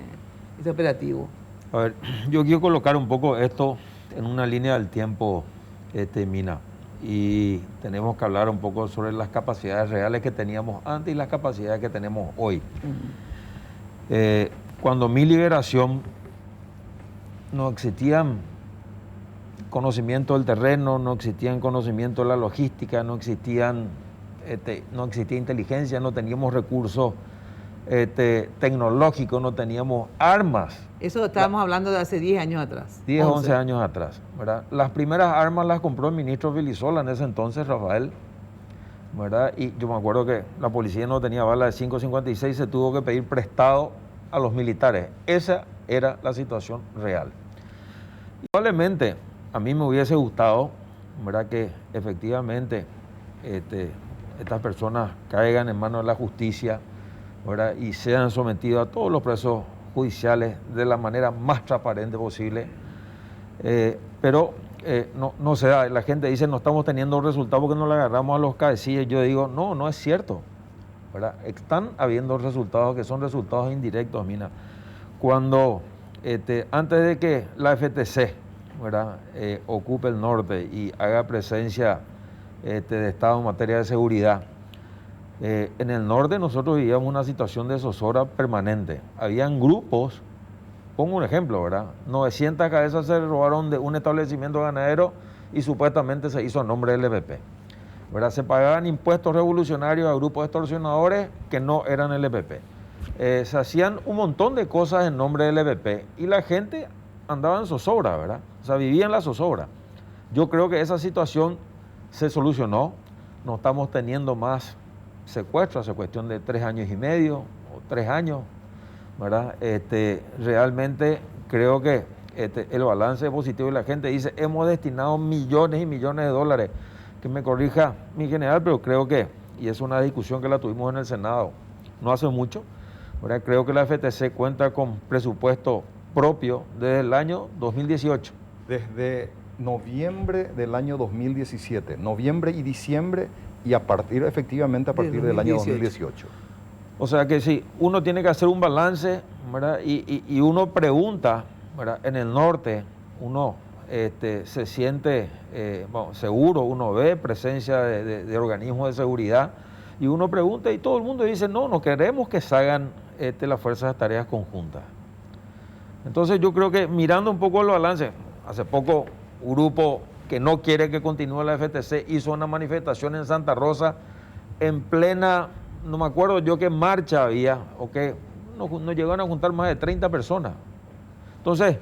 operativo? A ver, yo quiero colocar un poco esto en una línea del tiempo, Mina, y tenemos que hablar un poco sobre las capacidades reales que teníamos antes y las capacidades que tenemos hoy. Cuando mi liberación no existían conocimiento del terreno, no existían conocimiento de la logística, no existían no existía inteligencia, no teníamos recursos tecnológicos, no teníamos armas. Eso estábamos hablando de hace 10 años atrás. 10, 11 años atrás, ¿verdad? Las primeras armas las compró el ministro Vilisola en ese entonces, Rafael, ¿verdad? Y yo me acuerdo que la policía no tenía bala de 5.56, se tuvo que pedir prestado a los militares. Esa era la situación real. Probablemente a mí me hubiese gustado, ¿verdad?, que efectivamente estas personas caigan en manos de la justicia, ¿verdad?, y sean sometidos a todos los procesos judiciales de la manera más transparente posible. Pero no se da. La gente dice no estamos teniendo resultados porque no le agarramos a los cabecillas. Yo digo, no es cierto, ¿verdad? Están habiendo resultados que son resultados indirectos, Mina. Cuando antes de que la FTC, ¿verdad?, ocupe el norte y haga presencia de Estado en materia de seguridad, en el norte nosotros vivíamos una situación de zozobra permanente. Habían grupos, pongo un ejemplo, ¿verdad? 900 cabezas se robaron de un establecimiento ganadero y supuestamente se hizo a nombre del LPP, ¿verdad? Se pagaban impuestos revolucionarios a grupos extorsionadores que no eran el LPP. Se hacían un montón de cosas en nombre del LPP y la gente andaba en zozobra, ¿verdad? O sea, vivía en la zozobra. Yo creo que esa situación se solucionó, no estamos teniendo más secuestros, hace cuestión de 3 años y medio o 3 años, ¿verdad? Realmente creo que el balance es positivo y la gente dice, hemos destinado millones y millones de dólares, que me corrija mi general, pero creo que, y es una discusión que la tuvimos en el Senado no hace mucho, ¿verdad? Creo que la FTC cuenta con presupuesto propio desde el año 2018. Desde noviembre del año 2017, noviembre y diciembre, y efectivamente a partir del año 2018. O sea que sí, uno tiene que hacer un balance, ¿verdad? Y uno pregunta, ¿verdad? En el norte uno se siente seguro, uno ve presencia de organismos de seguridad y uno pregunta y todo el mundo dice, no queremos que salgan las fuerzas de tareas conjuntas. Entonces yo creo que mirando un poco el balance, hace poco un grupo que no quiere que continúe la FTC hizo una manifestación en Santa Rosa en plena, no me acuerdo yo qué marcha había, o que no llegaron a juntar más de 30 personas. Entonces,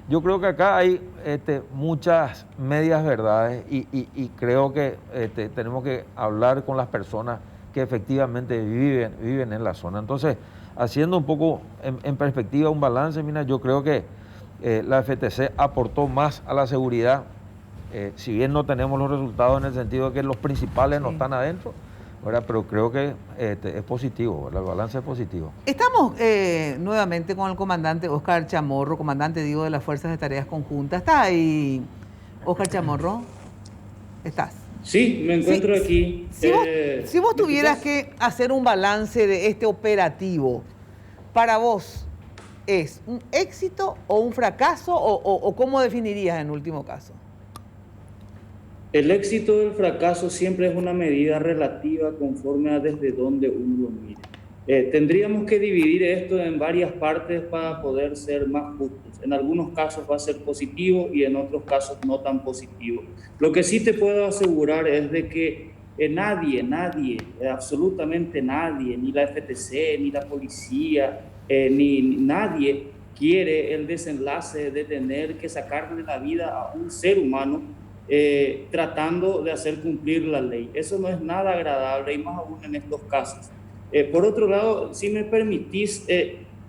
yo creo que acá hay muchas medias verdades y creo que tenemos que hablar con las personas que efectivamente viven en la zona. Entonces, haciendo un poco en perspectiva un balance, mira, yo creo que la FTC aportó más a la seguridad, si bien no tenemos los resultados en el sentido de que los principales no están adentro, ¿verdad? Pero creo que es positivo, ¿verdad? El balance es positivo. Estamos nuevamente con el comandante Óscar Chamorro, comandante, digo, de las Fuerzas de Tareas Conjuntas. ¿Está ahí, Óscar Chamorro? ¿Estás? Sí, me encuentro aquí. Si vos tuvieras que hacer un balance de este operativo, para vos, ¿es un éxito o un fracaso o cómo definirías en último caso? El éxito o el fracaso siempre es una medida relativa conforme a desde donde uno lo mire. Tendríamos que dividir esto en varias partes para poder ser más justos. En algunos casos va a ser positivo y en otros casos no tan positivo. Lo que sí te puedo asegurar es de que nadie, absolutamente nadie, ni la FTC, ni la policía, ni nadie quiere el desenlace de tener que sacarle la vida a un ser humano tratando de hacer cumplir la ley. Eso no es nada agradable y más aún en estos casos. Por otro lado, si me permitís,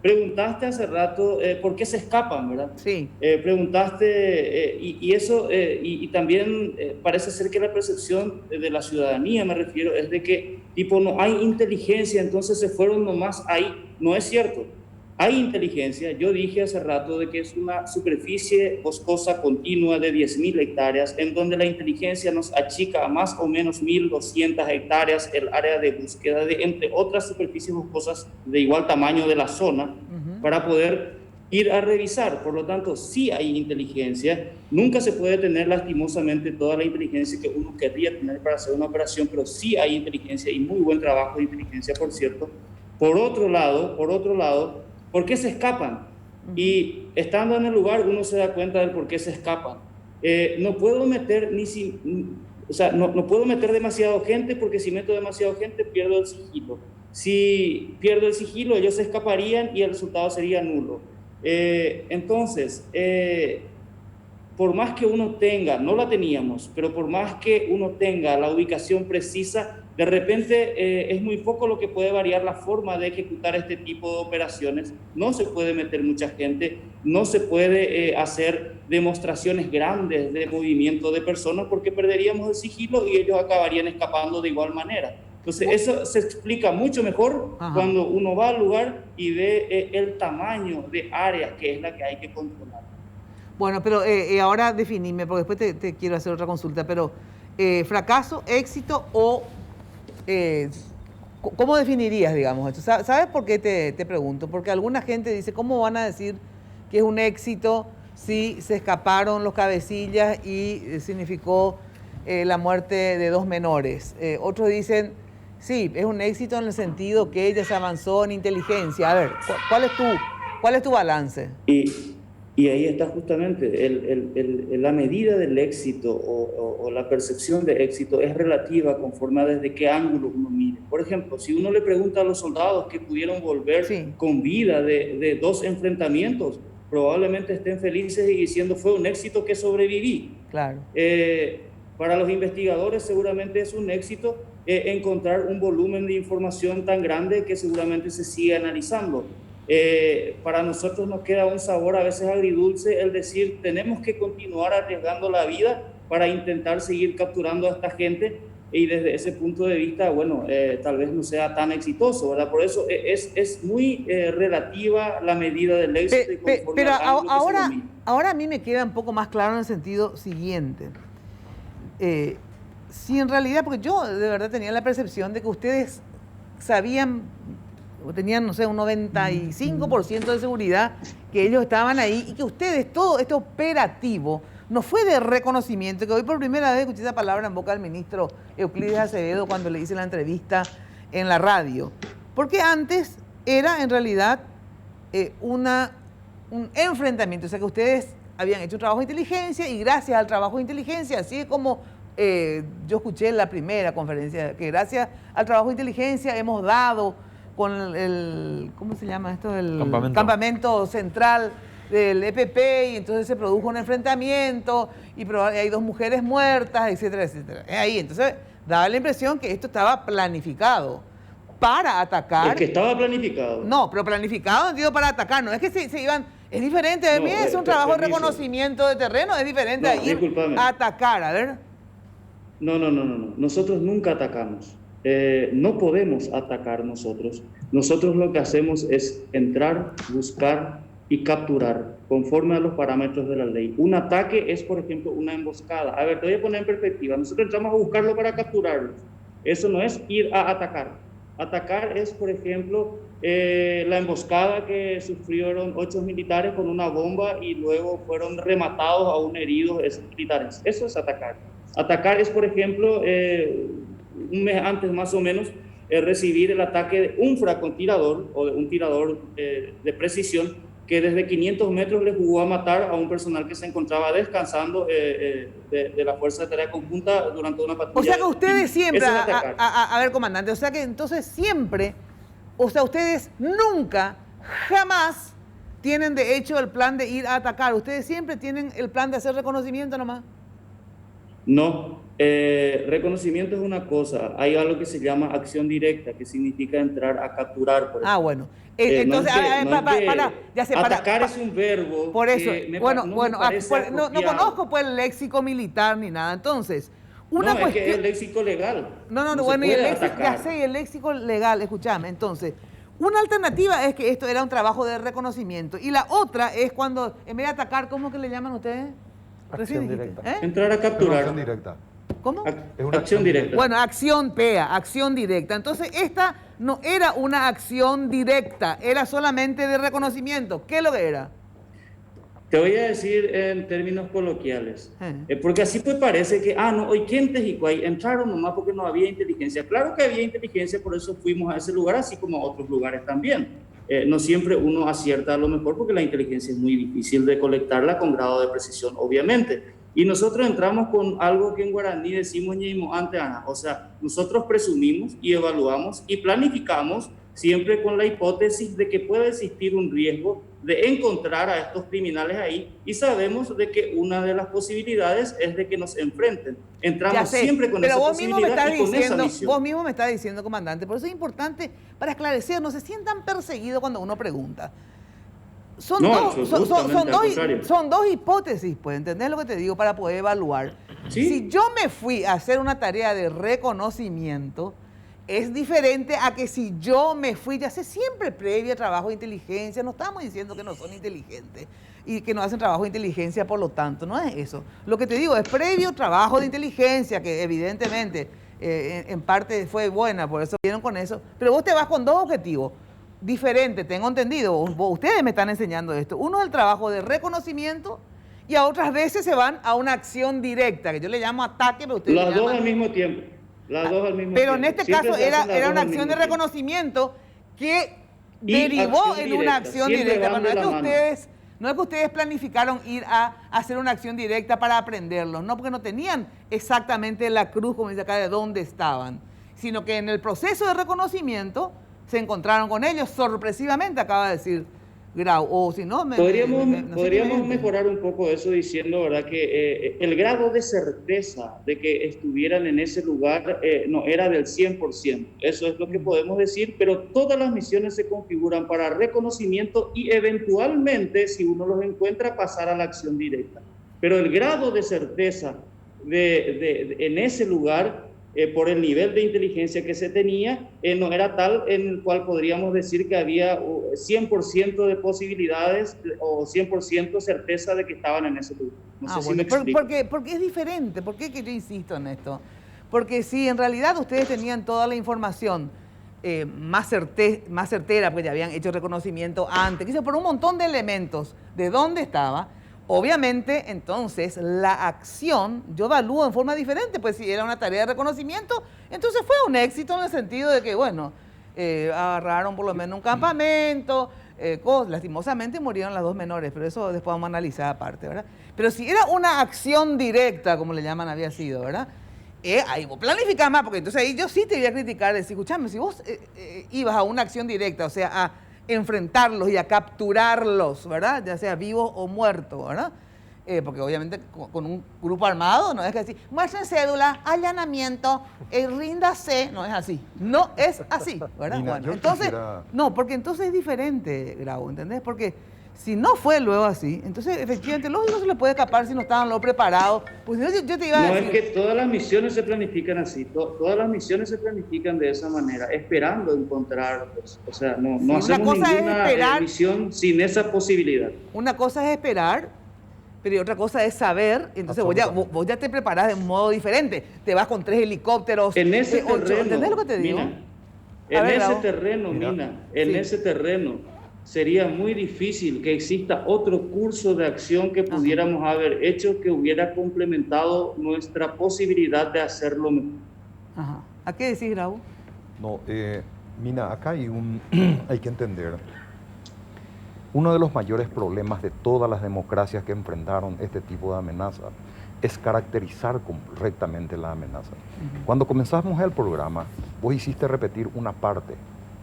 preguntaste hace rato por qué se escapan, ¿verdad? Sí. Preguntaste, y también parece ser que la percepción de la ciudadanía, me refiero, es de que tipo no hay inteligencia, entonces se fueron nomás ahí. No es cierto. Hay inteligencia. Yo dije hace rato de que es una superficie boscosa continua de 10.000 hectáreas, en donde la inteligencia nos achica a más o menos 1.200 hectáreas el área de búsqueda de entre otras superficies boscosas de igual tamaño de la zona, para poder ir a revisar. Por lo tanto, sí hay inteligencia. Nunca se puede tener lastimosamente toda la inteligencia que uno querría tener para hacer una operación, pero sí hay inteligencia y muy buen trabajo de inteligencia, por cierto. Por otro lado, ¿por qué se escapan? Y estando en el lugar uno se da cuenta del por qué se escapan. No puedo meter o sea, no puedo meter demasiado gente porque si meto demasiado gente pierdo el sigilo. Si pierdo el sigilo, ellos se escaparían y el resultado sería nulo. Entonces, por más que uno tenga, no la teníamos, pero por más que uno tenga la ubicación precisa, de repente es muy poco lo que puede variar la forma de ejecutar este tipo de operaciones. No se puede meter mucha gente, no se puede hacer demostraciones grandes de movimiento de personas porque perderíamos el sigilo y ellos acabarían escapando de igual manera. Entonces eso se explica mucho mejor cuando uno va al lugar y ve el tamaño de área que es la que hay que controlar. Bueno, pero ahora definime, porque después te quiero hacer otra consulta, pero fracaso, éxito o... ¿cómo definirías, digamos, esto? ¿Sabes por qué te pregunto? Porque alguna gente dice, ¿cómo van a decir que es un éxito si se escaparon los cabecillas y significó la muerte de 2 menores? Otros dicen, sí, es un éxito en el sentido que ella se avanzó en inteligencia. A ver, ¿cuál es tu balance? Y ahí está justamente la medida del éxito o la percepción de éxito es relativa conforme a desde qué ángulo uno mire. Por ejemplo, si uno le pregunta a los soldados que pudieron volver con vida de 2 enfrentamientos, probablemente estén felices y diciendo fue un éxito que sobreviví. Claro. Para los investigadores seguramente es un éxito encontrar un volumen de información tan grande que seguramente se sigue analizando. Para nosotros nos queda un sabor a veces agridulce el decir tenemos que continuar arriesgando la vida para intentar seguir capturando a esta gente y desde ese punto de vista, bueno, tal vez no sea tan exitoso, ¿verdad? Por eso es muy relativa la medida del éxito. Pero ahora a mí me queda un poco más claro en el sentido siguiente. Si en realidad, porque yo de verdad tenía la percepción de que ustedes sabían, o tenían, no sé, un 95% de seguridad que ellos estaban ahí y que ustedes, todo este operativo, no fue de reconocimiento, que hoy por primera vez escuché esa palabra en boca del ministro Euclides Acevedo cuando le hice la entrevista en la radio, porque antes era en realidad un enfrentamiento, o sea que ustedes habían hecho un trabajo de inteligencia y gracias al trabajo de inteligencia, así es como yo escuché en la primera conferencia, que gracias al trabajo de inteligencia hemos dado con el ¿cómo se llama esto? El campamento central del EPP, y entonces se produjo un enfrentamiento y hay 2 mujeres muertas, etcétera, etcétera. Ahí, entonces daba la impresión que esto estaba planificado para atacar. Es que estaba planificado. No, pero planificado, digo, para atacar, no es que se iban, es diferente, a mí es un trabajo de reconocimiento de terreno, es diferente a ir a atacar, a ver. No, nosotros nunca atacamos. No podemos atacar nosotros. Nosotros lo que hacemos es entrar, buscar y capturar conforme a los parámetros de la ley. Un ataque es, por ejemplo, una emboscada. A ver, te voy a poner en perspectiva. Nosotros entramos a buscarlo para capturarlo. Eso no es ir a atacar. Atacar es, por ejemplo, la emboscada que sufrieron 8 militares con una bomba y luego fueron rematados aún heridos esos militares. Eso es atacar. Atacar es, por ejemplo, un mes antes más o menos, recibir el ataque de un francotirador o de un tirador de precisión que desde 500 metros le jugó a matar a un personal que se encontraba descansando de la Fuerza de Tarea Conjunta durante una patrulla. O sea que ustedes siempre, a ver, comandante, o sea que entonces siempre, o sea, ustedes nunca, jamás tienen de hecho el plan de ir a atacar. Ustedes siempre tienen el plan de hacer reconocimiento nomás. No, reconocimiento es una cosa. Hay algo que se llama acción directa, que significa entrar a capturar. Por ejemplo. Bueno. Entonces, atacar es un verbo. Por eso, no conozco pues el léxico militar ni nada. Entonces, una cuestión... es que es el léxico legal. Bueno, y el léxico, ya sé, el léxico legal, escúchame. Entonces, una alternativa es que esto era un trabajo de reconocimiento. Y la otra es cuando, en vez de atacar, ¿cómo que le llaman ustedes? Acción directa. Entrar a capturar. Acción directa. ¿Cómo? Es una acción directa. Bueno, acción PEA, acción directa. Entonces, esta no era una acción directa, era solamente de reconocimiento. ¿Qué es lo que era? Te voy a decir en términos coloquiales. Porque así pues parece que, hoy ¿quién Tejicuay? Entraron nomás porque no había inteligencia. Claro que había inteligencia, por eso fuimos a ese lugar, así como a otros lugares también. No siempre uno acierta a lo mejor porque la inteligencia es muy difícil de colectarla con grado de precisión, obviamente. Y nosotros entramos con algo que en guaraní decimos ñeimo ante ana, o sea, nosotros presumimos y evaluamos y planificamos siempre con la hipótesis de que puede existir un riesgo de encontrar a estos criminales ahí, y sabemos de que una de las posibilidades es de que nos enfrenten. Entramos siempre con esa posibilidad y con esa misión. Vos mismo me estás diciendo, comandante, por eso es importante para esclarecer, no se sientan perseguidos cuando uno pregunta. Son dos hipótesis, pues, ¿entendés lo que te digo? Para poder evaluar. ¿Sí? Si yo me fui a hacer una tarea de reconocimiento, es diferente a que si yo me fui, ya sé, siempre previo trabajo de inteligencia, no estamos diciendo que no son inteligentes y que no hacen trabajo de inteligencia, por lo tanto, no es eso. Lo que te digo es previo trabajo de inteligencia, que evidentemente en parte fue buena, por eso vieron con eso, pero vos te vas con dos objetivos diferentes, tengo entendido, ustedes me están enseñando esto. Uno es el trabajo de reconocimiento y a otras veces se van a una acción directa, que yo le llamo ataque, pero ustedes Las dos al mismo tiempo. Pero en este caso era una acción de reconocimiento que derivó en una acción directa. No es que ustedes planificaron ir a hacer una acción directa para aprenderlos, no, porque no tenían exactamente la cruz, como dice acá, de dónde estaban, sino que en el proceso de reconocimiento se encontraron con ellos sorpresivamente, acaba de decir Grau, o si no... Podríamos mejorar un poco eso diciendo, ¿verdad?, que el grado de certeza de que estuvieran en ese lugar no era del 100%. Eso es lo que podemos decir, pero todas las misiones se configuran para reconocimiento y eventualmente, si uno los encuentra, pasar a la acción directa. Pero el grado de certeza en ese lugar, por el nivel de inteligencia que se tenía, no era tal en el cual podríamos decir que había 100% de posibilidades o 100% certeza de que estaban en ese lugar. No sé si me explico. Porque es diferente. ¿Por qué que yo insisto en esto? Porque si en realidad ustedes tenían toda la información más certera, porque ya habían hecho reconocimiento antes, quizás por un montón de elementos de dónde estaba, obviamente, entonces, la acción yo evalúo en forma diferente, pues si era una tarea de reconocimiento, entonces fue un éxito en el sentido de que, bueno, agarraron por lo menos un campamento, lastimosamente murieron las dos menores, pero eso después vamos a analizar aparte, ¿verdad? Pero si era una acción directa, como le llaman, había sido, ¿verdad? Ahí vos planificás más, porque entonces ahí yo sí te iba a criticar, decir, escuchame, si vos ibas a una acción directa, o sea, a enfrentarlos y a capturarlos, ¿verdad? Ya sea vivos o muertos, ¿verdad? Porque obviamente con un grupo armado no es que decir, muestren cédula, allanamiento, ríndase, no es así. No es así, ¿verdad? Nina, bueno, entonces, no, porque entonces es diferente, Grau, ¿entendés? Porque si no fue luego así, entonces efectivamente lógico se le puede escapar si no estaban lo preparados. Pues yo te iba a decir... No, es que todas las misiones se planifican así, todas las misiones se planifican de esa manera, esperando encontrar, pues, o sea, no hacemos ninguna misión sin esa posibilidad. Una cosa es esperar, pero otra cosa es saber, entonces vos ya te preparás de un modo diferente, te vas con 3 helicópteros, en ese terreno, ¿entendés lo que te digo? En ese terreno, sería muy difícil que exista otro curso de acción que pudiéramos haber hecho que hubiera complementado nuestra posibilidad de hacerlo mejor. Ajá. ¿A qué decís, Grau? No, Mina, acá hay que entender, uno de los mayores problemas de todas las democracias que enfrentaron este tipo de amenaza es caracterizar correctamente la amenaza. Cuando comenzamos el programa, vos hiciste repetir una parte.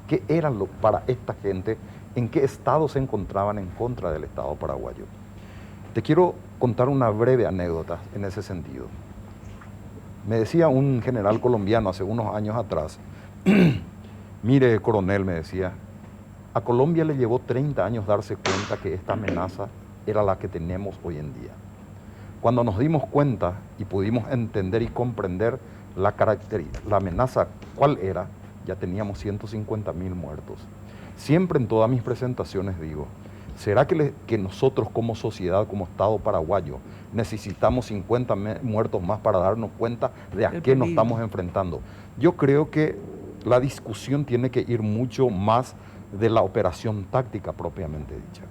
¿Qué era para esta gente? ¿En qué estado se encontraban en contra del Estado paraguayo? Te quiero contar una breve anécdota en ese sentido. Me decía un general colombiano hace unos años atrás, mire, coronel, me decía, a Colombia le llevó 30 años darse cuenta que esta amenaza era la que tenemos hoy en día. Cuando nos dimos cuenta y pudimos entender y comprender la amenaza, cuál era, ya teníamos 150.000 muertos. Siempre en todas mis presentaciones digo, ¿será que nosotros como sociedad, como Estado paraguayo, necesitamos 50 muertos más para darnos cuenta de a qué nos estamos enfrentando? Yo creo que la discusión tiene que ir mucho más de la operación táctica propiamente dicha.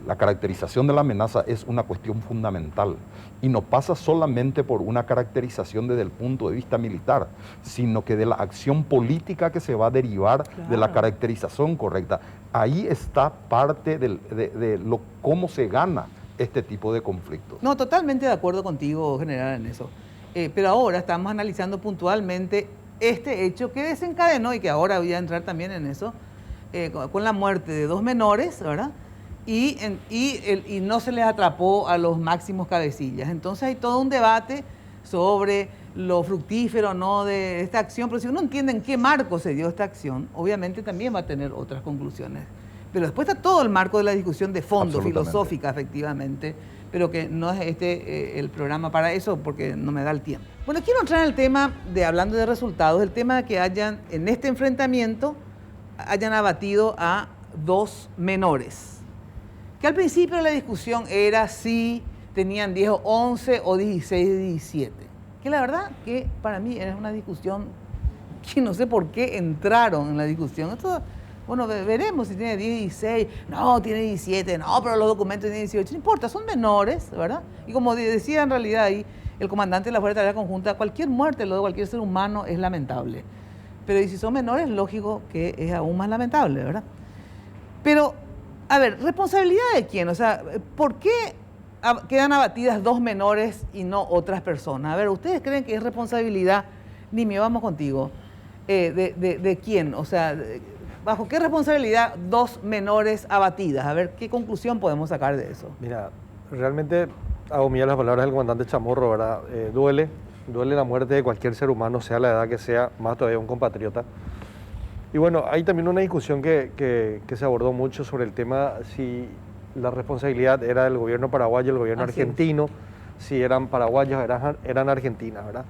La caracterización de la amenaza es una cuestión fundamental y no pasa solamente por una caracterización desde el punto de vista militar, sino que de la acción política que se va a derivar de la caracterización correcta. Ahí está parte de cómo se gana este tipo de conflictos. No, totalmente de acuerdo contigo, general, en eso. Pero ahora estamos analizando puntualmente este hecho que desencadenó, y que ahora voy a entrar también en eso, con la muerte de 2 menores, ¿verdad? Y no se les atrapó a los máximos cabecillas. Entonces hay todo un debate sobre lo fructífero o no de esta acción, pero si uno entiende en qué marco se dio esta acción, obviamente también va a tener otras conclusiones. Pero después está todo el marco de la discusión de fondo, filosófica, efectivamente, pero que no es el programa para eso, porque no me da el tiempo. Bueno, quiero entrar en el tema de, hablando de resultados, el tema de que hayan, en este enfrentamiento, hayan abatido a 2 menores. Que al principio de la discusión era si tenían 10 o 11 o 16 y 17. Que la verdad que para mí era una discusión que no sé por qué entraron en la discusión. Esto, bueno, veremos si tiene 16, no, tiene 17, no, pero los documentos tienen 18, no importa, son menores, ¿verdad? Y como decía en realidad ahí el comandante de la Fuerza de Tarea Conjunta, cualquier muerte, lo de cualquier ser humano es lamentable. Pero y si son menores, lógico que es aún más lamentable, ¿verdad? Pero, a ver, ¿responsabilidad de quién? O sea, ¿por qué quedan abatidas 2 menores y no otras personas? A ver, ¿ustedes creen que es responsabilidad, Nimio, vamos contigo, de quién? O sea, ¿bajo qué responsabilidad 2 menores abatidas? A ver, ¿qué conclusión podemos sacar de eso? Mira, realmente hago mía las palabras del comandante Chamorro, ¿verdad? Duele la muerte de cualquier ser humano, sea la edad que sea, más todavía un compatriota. Y bueno, hay también una discusión que se abordó mucho sobre el tema si la responsabilidad era del gobierno paraguayo, el gobierno argentino, si eran paraguayos, eran argentinas, ¿verdad?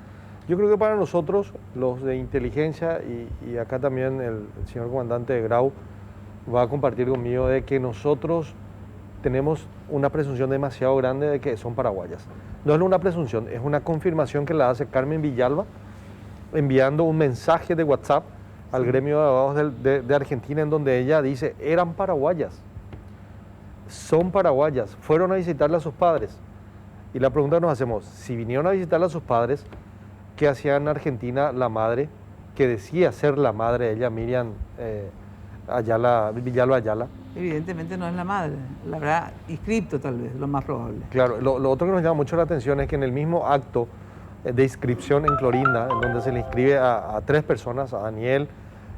Yo creo que para nosotros, los de inteligencia, y acá también el señor comandante de Grau va a compartir conmigo, de que nosotros tenemos una presunción demasiado grande de que son paraguayas. No es una presunción, es una confirmación que la hace Carmen Villalba, enviando un mensaje de WhatsApp al gremio de abogados de Argentina, en donde ella dice, eran paraguayas, son paraguayas, fueron a visitarle a sus padres. Y la pregunta que nos hacemos, si vinieron a visitarle a sus padres, ¿qué hacía en Argentina la madre, que decía ser la madre de ella, Miriam Villalba Ayala? Evidentemente no es la madre, la habrá inscripto tal vez, lo más probable. Claro, lo otro que nos llama mucho la atención es que en el mismo acto de inscripción en Clorinda, en donde se le inscribe a 3 personas, a Daniel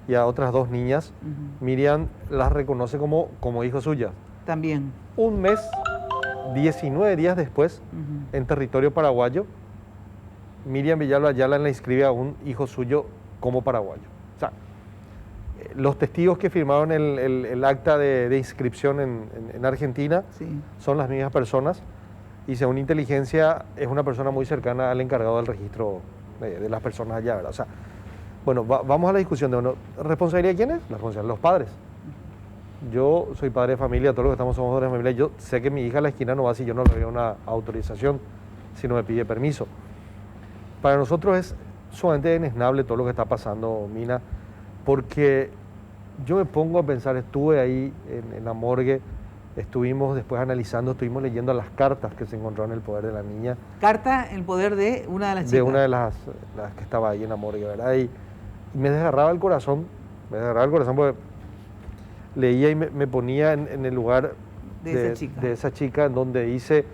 y a otras 2 niñas, Miriam las reconoce como hijos suyas. También. Un mes, 19 días después, en territorio paraguayo, Miriam Villalba Ayala le inscribe a un hijo suyo como paraguayo. O sea, los testigos que firmaron el acta de inscripción en Argentina son las mismas personas, y según inteligencia es una persona muy cercana al encargado del registro de las personas allá, ¿verdad? O sea, bueno, vamos a la discusión de, bueno, ¿responsabilidad de quién es? La responsabilidad de los padres. Yo soy padre de familia, todos los que estamos somos padres de familia. Yo sé que mi hija a la esquina no va si yo no le doy una autorización, si no me pide permiso. Para nosotros es sumamente desnable todo lo que está pasando, Mina, porque yo me pongo a pensar, estuve ahí en la morgue, estuvimos después analizando, estuvimos leyendo las cartas que se encontraron en el poder de la niña. ¿Carta en poder de una de las chicas? De una de las que estaba ahí en la morgue, ¿verdad? Y me desgarraba el corazón porque leía y me ponía en el lugar de esa chica, en donde dice,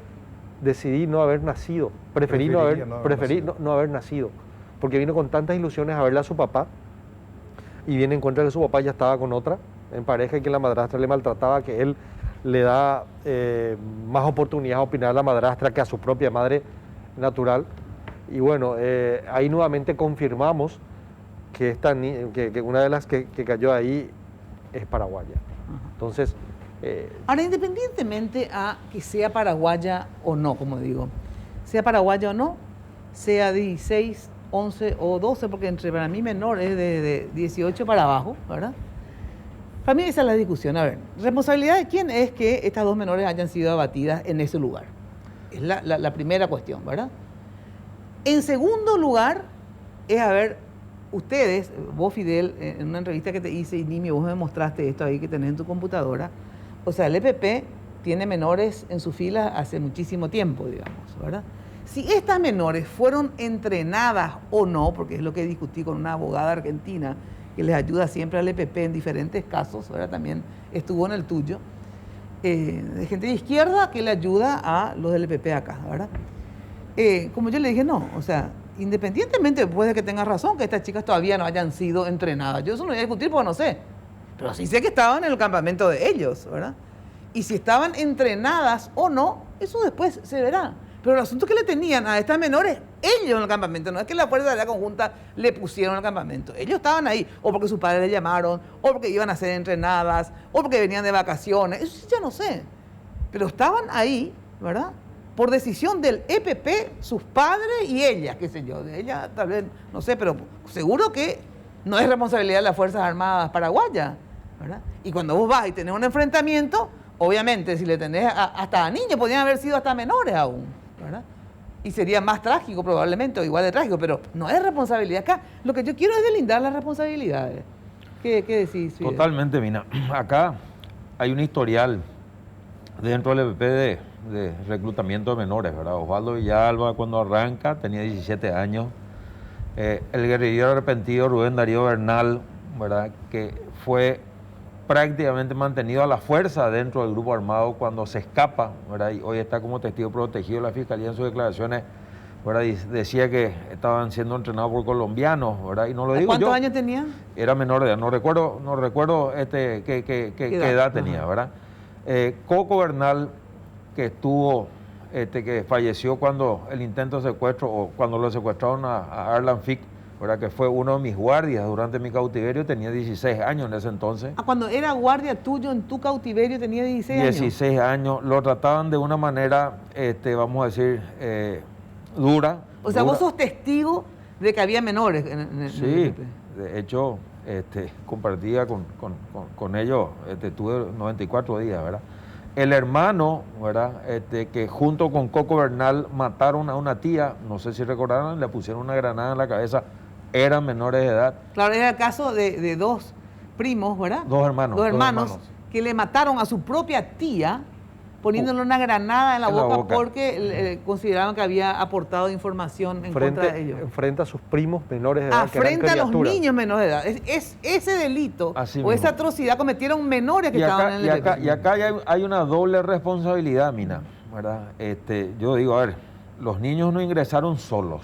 decidí no haber nacido, preferí no haber nacido, porque vino con tantas ilusiones a verle a su papá, y viene en contra de que su papá ya estaba con otra, en pareja, y que la madrastra le maltrataba, que él le da más oportunidad a opinar a la madrastra que a su propia madre natural. Y bueno, ahí nuevamente confirmamos que una de las que cayó ahí es paraguaya. Entonces... Ahora, independientemente a que sea paraguaya o no, como digo, sea paraguaya o no, sea 16, 11 o 12, porque para mí menor es de 18 para abajo, ¿verdad? Para mí esa es la discusión. A ver, ¿responsabilidad de quién es que estas 2 menores hayan sido abatidas en ese lugar? Es la primera cuestión, ¿verdad? En segundo lugar, es, a ver, ustedes, vos Fidel, en una entrevista que te hice, y Nimio, vos me mostraste esto ahí que tenés en tu computadora, o sea, el EPP tiene menores en su fila hace muchísimo tiempo, digamos, ¿verdad? Si estas menores fueron entrenadas o no, porque es lo que discutí con una abogada argentina que les ayuda siempre al EPP en diferentes casos, ¿verdad? También estuvo en el tuyo. de gente de izquierda que le ayuda a los del EPP acá, ¿verdad? Como yo le dije, no, o sea, independientemente puede que tenga razón que estas chicas todavía no hayan sido entrenadas. Yo eso no voy a discutir porque no sé, pero sí sé que estaban en el campamento de ellos, ¿verdad? Y si estaban entrenadas o no, eso después se verá. Pero el asunto que le tenían a estas menores, ellos en el campamento, no es que la Fuerza de la Conjunta le pusieron al campamento. Ellos estaban ahí, o porque sus padres les llamaron, o porque iban a ser entrenadas, o porque venían de vacaciones, eso sí ya no sé. Pero estaban ahí, ¿verdad? Por decisión del EPP, sus padres y ella, qué sé yo. De ella tal vez, no sé, pero seguro que no es responsabilidad de las Fuerzas Armadas paraguayas, ¿verdad? Y cuando vos vas y tenés un enfrentamiento, obviamente, si le tenés hasta a niños, podrían haber sido hasta menores aún, ¿verdad? Y sería más trágico probablemente, o igual de trágico, pero no es responsabilidad acá. Lo que yo quiero es delindar las responsabilidades. ¿Qué decís, Fidel? Totalmente, Mina. Acá hay un historial dentro del EPP de reclutamiento de menores, ¿verdad? Osvaldo Villalba, cuando arranca, tenía 17 años. El guerrillero arrepentido Rubén Darío Bernal, ¿verdad? Que fue prácticamente mantenido a la fuerza dentro del grupo armado cuando se escapa, ¿verdad? Y hoy está como testigo protegido de la Fiscalía en sus declaraciones, ¿verdad? Y decía que estaban siendo entrenados por colombianos, ¿verdad? Y no lo digo ¿Cuántos yo. años tenía? Era menor de edad, no recuerdo qué edad tenía, ¿verdad? Coco Bernal, que estuvo, que falleció cuando el intento de secuestro, o cuando lo secuestraron a Arlan Fick, ¿verdad? Que fue uno de mis guardias durante mi cautiverio, tenía 16 años en ese entonces. Cuando era guardia tuyo en tu cautiverio tenía 16 años. 16 años, lo trataban de una manera, vamos a decir, dura. O sea, dura. vos sos testigo de que había menores en el Sí, EPP. de hecho, compartía con ellos, tuve 94 días, ¿verdad? El hermano, ¿verdad? Que junto con Coco Bernal mataron a una tía, no sé si recordaron, le pusieron una granada en la cabeza, eran menores de edad. Claro, era el caso de dos primos, ¿verdad? Dos hermanos. Dos hermanos que le mataron a su propia tía poniéndole una granada en la boca porque consideraban que había aportado información en contra de ellos. Frente a sus primos menores de edad. Frente a los niños menores de edad. Ese delito Así o mismo. esa atrocidad cometieron menores que estaban en el EPP. Y acá hay una doble responsabilidad, Mina, ¿verdad? Yo digo, a ver, los niños no ingresaron solos.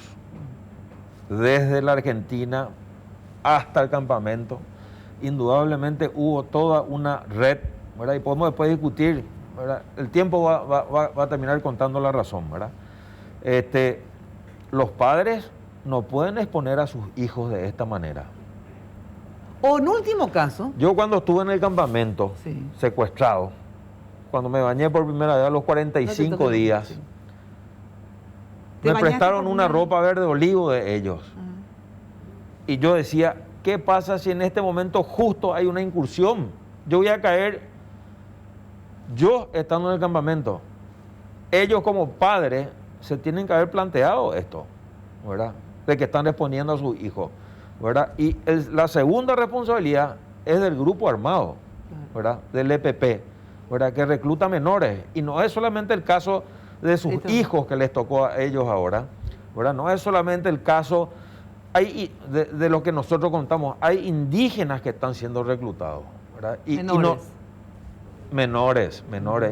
Desde la Argentina hasta el campamento, indudablemente hubo toda una red, ¿verdad? Y podemos después discutir, ¿verdad? El tiempo va a terminar contando la razón, ¿verdad? Los padres no pueden exponer a sus hijos de esta manera. O en último caso... Yo cuando estuve en el campamento, Sí. secuestrado, cuando me bañé por primera vez a los 45 días, Sí. me bañaste prestaron por una primera ropa verde olivo de ellos. Y yo decía, ¿qué pasa si en este momento justo hay una incursión? Yo voy a caer, yo estando en el campamento. Ellos como padres se tienen que haber planteado esto, ¿verdad? De que están exponiendo a sus hijos, ¿verdad? Y la segunda responsabilidad es del grupo armado, ¿verdad? Del EPP, ¿verdad? Que recluta menores. Y no es solamente el caso de sus hijos que les tocó a ellos ahora, ¿verdad? No es solamente el caso de lo que nosotros contamos, hay indígenas que están siendo reclutados, ¿verdad? Menores.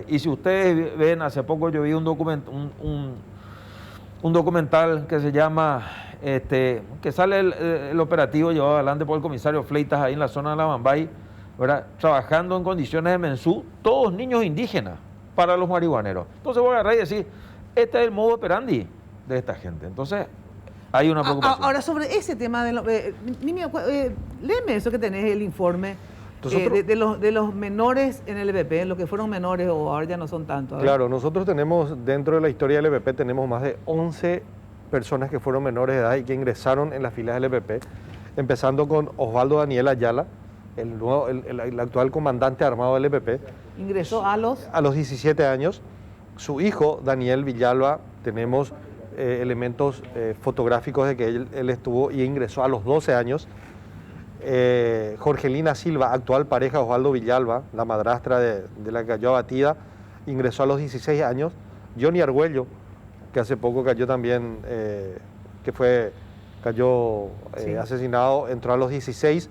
Y si ustedes ven, hace poco yo vi un documental que se llama, que sale el operativo llevado adelante por el comisario Fleitas ahí en la zona de la Mambay, ¿verdad? Trabajando en condiciones de mensú, todos niños indígenas para los marihuaneros. Entonces voy a agarrar y decir, este es el modo operandi de esta gente. Entonces, hay una preocupación. Ahora, sobre ese tema, léeme eso que tenés, el informe de los menores en el EPP, los que fueron menores o ahora ya no son tantos. Claro, nosotros tenemos, dentro de la historia del EPP, tenemos más de 11 personas que fueron menores de edad y que ingresaron en las filas del EPP, empezando con Osvaldo Daniel Ayala, el actual comandante armado del EPP. Ingresó a los 17 años. Su hijo, Daniel Villalba, tenemos elementos fotográficos de que él estuvo y ingresó a los 12 años. Jorgelina Silva, actual pareja de Osvaldo Villalba, la madrastra de la que cayó abatida, ingresó a los 16 años. Johnny Argüello, que hace poco cayó también, cayó Sí. asesinado, entró a los 16.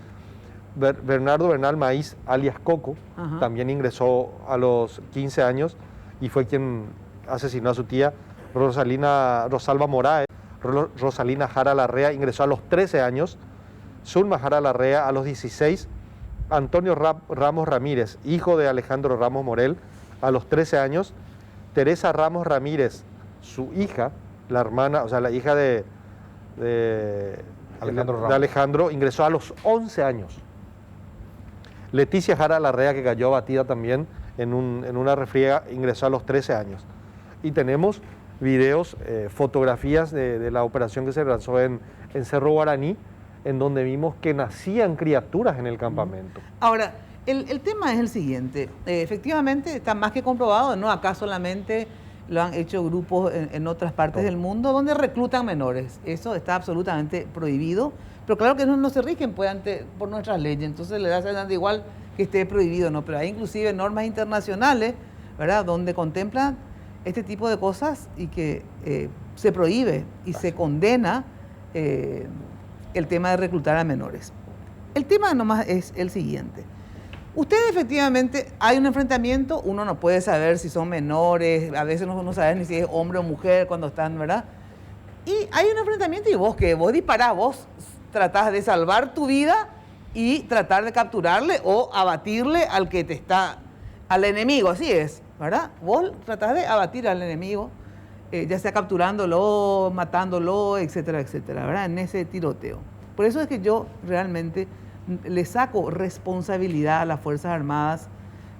Bernardo Bernal Maíz, alias Coco, también ingresó a los 15 años y fue quien asesinó a su tía. Rosalba Moraes, Rosalina Jara Larrea ingresó a los 13 años, Zulma Jara Larrea a los 16, Antonio Ramos Ramírez, hijo de Alejandro Ramos Morel, a los 13 años, Teresa Ramos Ramírez, su hija, la hermana, o sea, la hija de Alejandro, ingresó a los 11 años. Leticia Jara Larrea, que cayó abatida también en una refriega, ingresó a los 13 años. Y tenemos videos, fotografías de la operación que se realizó en Cerro Guaraní, en donde vimos que nacían criaturas en el campamento. Ahora, el tema es el siguiente. Efectivamente, está más que comprobado, no acá solamente lo han hecho grupos en otras partes del mundo donde reclutan menores. Eso está absolutamente prohibido, pero claro que no se rigen pues, por nuestras leyes, entonces le da igual que esté prohibido, ¿no? Pero hay inclusive normas internacionales, ¿verdad?, donde contemplan este tipo de cosas y que se prohíbe y se condena el tema de reclutar a menores. El tema nomás es el siguiente. Ustedes efectivamente, hay un enfrentamiento, uno no puede saber si son menores, a veces no sabes ni si es hombre o mujer cuando están, ¿verdad? Y hay un enfrentamiento y vos disparás, vos tratás de salvar tu vida y tratar de capturarle o abatirle al enemigo, así es, ¿verdad? Vos tratás de abatir al enemigo, ya sea capturándolo, matándolo, etcétera, etcétera, ¿verdad? En ese tiroteo. Por eso es que yo realmente le saco responsabilidad a las Fuerzas Armadas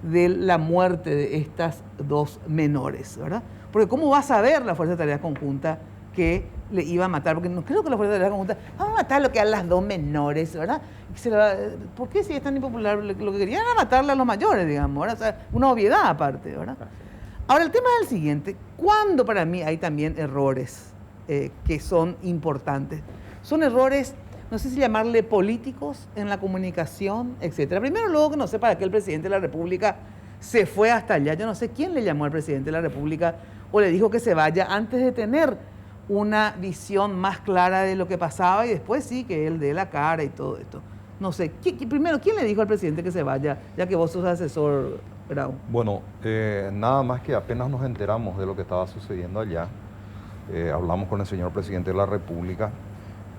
de la muerte de estas dos menores, ¿verdad? Porque ¿cómo va a saber la Fuerza de Tareas Conjunta que le iba a matar? Porque no creo que la Fuerza de Tareas Conjunta va a matar lo que a las dos menores, ¿verdad? ¿Por qué si es tan impopular? Lo que querían era matarle a los mayores, digamos, ¿verdad? O sea, una obviedad aparte, ¿verdad? Ahora, el tema es el siguiente. ¿Cuándo para mí hay también errores que son importantes? Son errores, no sé si llamarle políticos en la comunicación, etcétera. Primero, luego que no sé para qué el presidente de la República se fue hasta allá. Yo no sé quién le llamó al presidente de la República o le dijo que se vaya antes de tener una visión más clara de lo que pasaba y después sí que él dé la cara y todo esto. No sé, primero, ¿quién le dijo al presidente que se vaya, ya que vos sos asesor, Bravo? Bueno, nada más que apenas nos enteramos de lo que estaba sucediendo allá, hablamos con el señor presidente de la República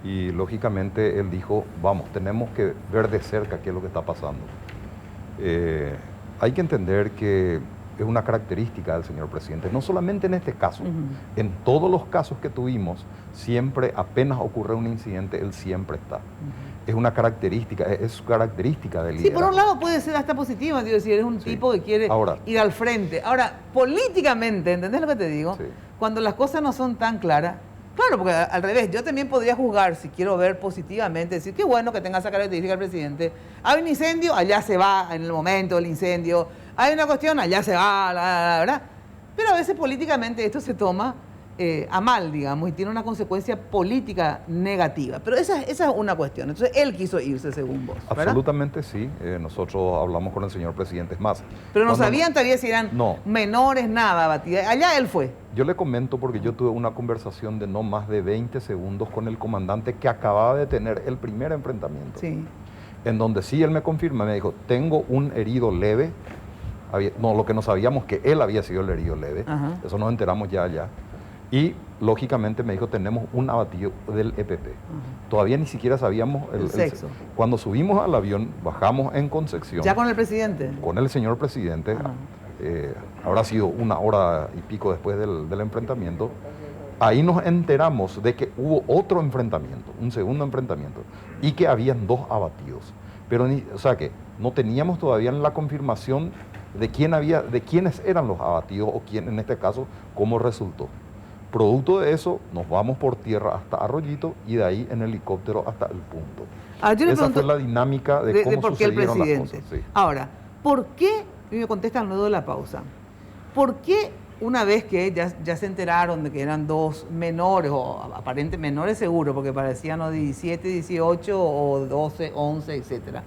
y lógicamente él dijo, vamos, tenemos que ver de cerca qué es lo que está pasando. Hay que entender que es una característica del señor presidente, no solamente en este caso, en todos los casos que tuvimos, siempre apenas ocurre un incidente, él siempre está. Es una característica, es su característica del liderazgo. Sí, por un lado puede ser hasta positiva, digo, si eres un tipo que quiere ir al frente. Ahora, políticamente, ¿entendés lo que te digo? Sí. Cuando las cosas no son tan claras, claro, porque al revés, yo también podría juzgar, si quiero ver positivamente, decir, qué bueno que tenga esa característica el presidente. Hay un incendio, allá se va en el momento del incendio. Hay una cuestión, allá se va, ¿verdad? Pero a veces políticamente esto se toma a mal, digamos, y tiene una consecuencia política negativa. Pero esa es una cuestión. Entonces, él quiso irse, según vos, ¿verdad? Absolutamente sí. Nosotros hablamos con el señor presidente, es más. Pero no sabían todavía si eran menores, nada, batida. Allá él fue. Yo le comento porque yo tuve una conversación de no más de 20 segundos con el comandante que acababa de tener el primer enfrentamiento. Sí. En donde sí él me confirma, me dijo, tengo un herido leve. Lo que no sabíamos que él había sido el herido leve. Ajá. Eso nos enteramos ya allá. Y lógicamente me dijo, tenemos un abatido del EPP. Todavía ni siquiera sabíamos el sexo. Cuando subimos al avión, bajamos en Concepción. ¿Ya con el presidente? Con el señor presidente. Habrá sido 1 hora y pico después del enfrentamiento. Ahí nos enteramos de que hubo otro enfrentamiento, un segundo enfrentamiento, y que habían 2 abatidos. Pero, o sea que no teníamos todavía la confirmación de quiénes eran los abatidos o quién, en este caso, cómo resultó. Producto de eso, nos vamos por tierra hasta Arroyito y de ahí en helicóptero hasta el punto. Esa fue la dinámica de cómo sucedieron las cosas. Sí. Ahora, ¿por qué, y me contestan luego de la pausa, por qué una vez que ya se enteraron de que eran 2 menores, o aparentemente menores seguro, porque parecían 17, 18 o 12, 11, etcétera,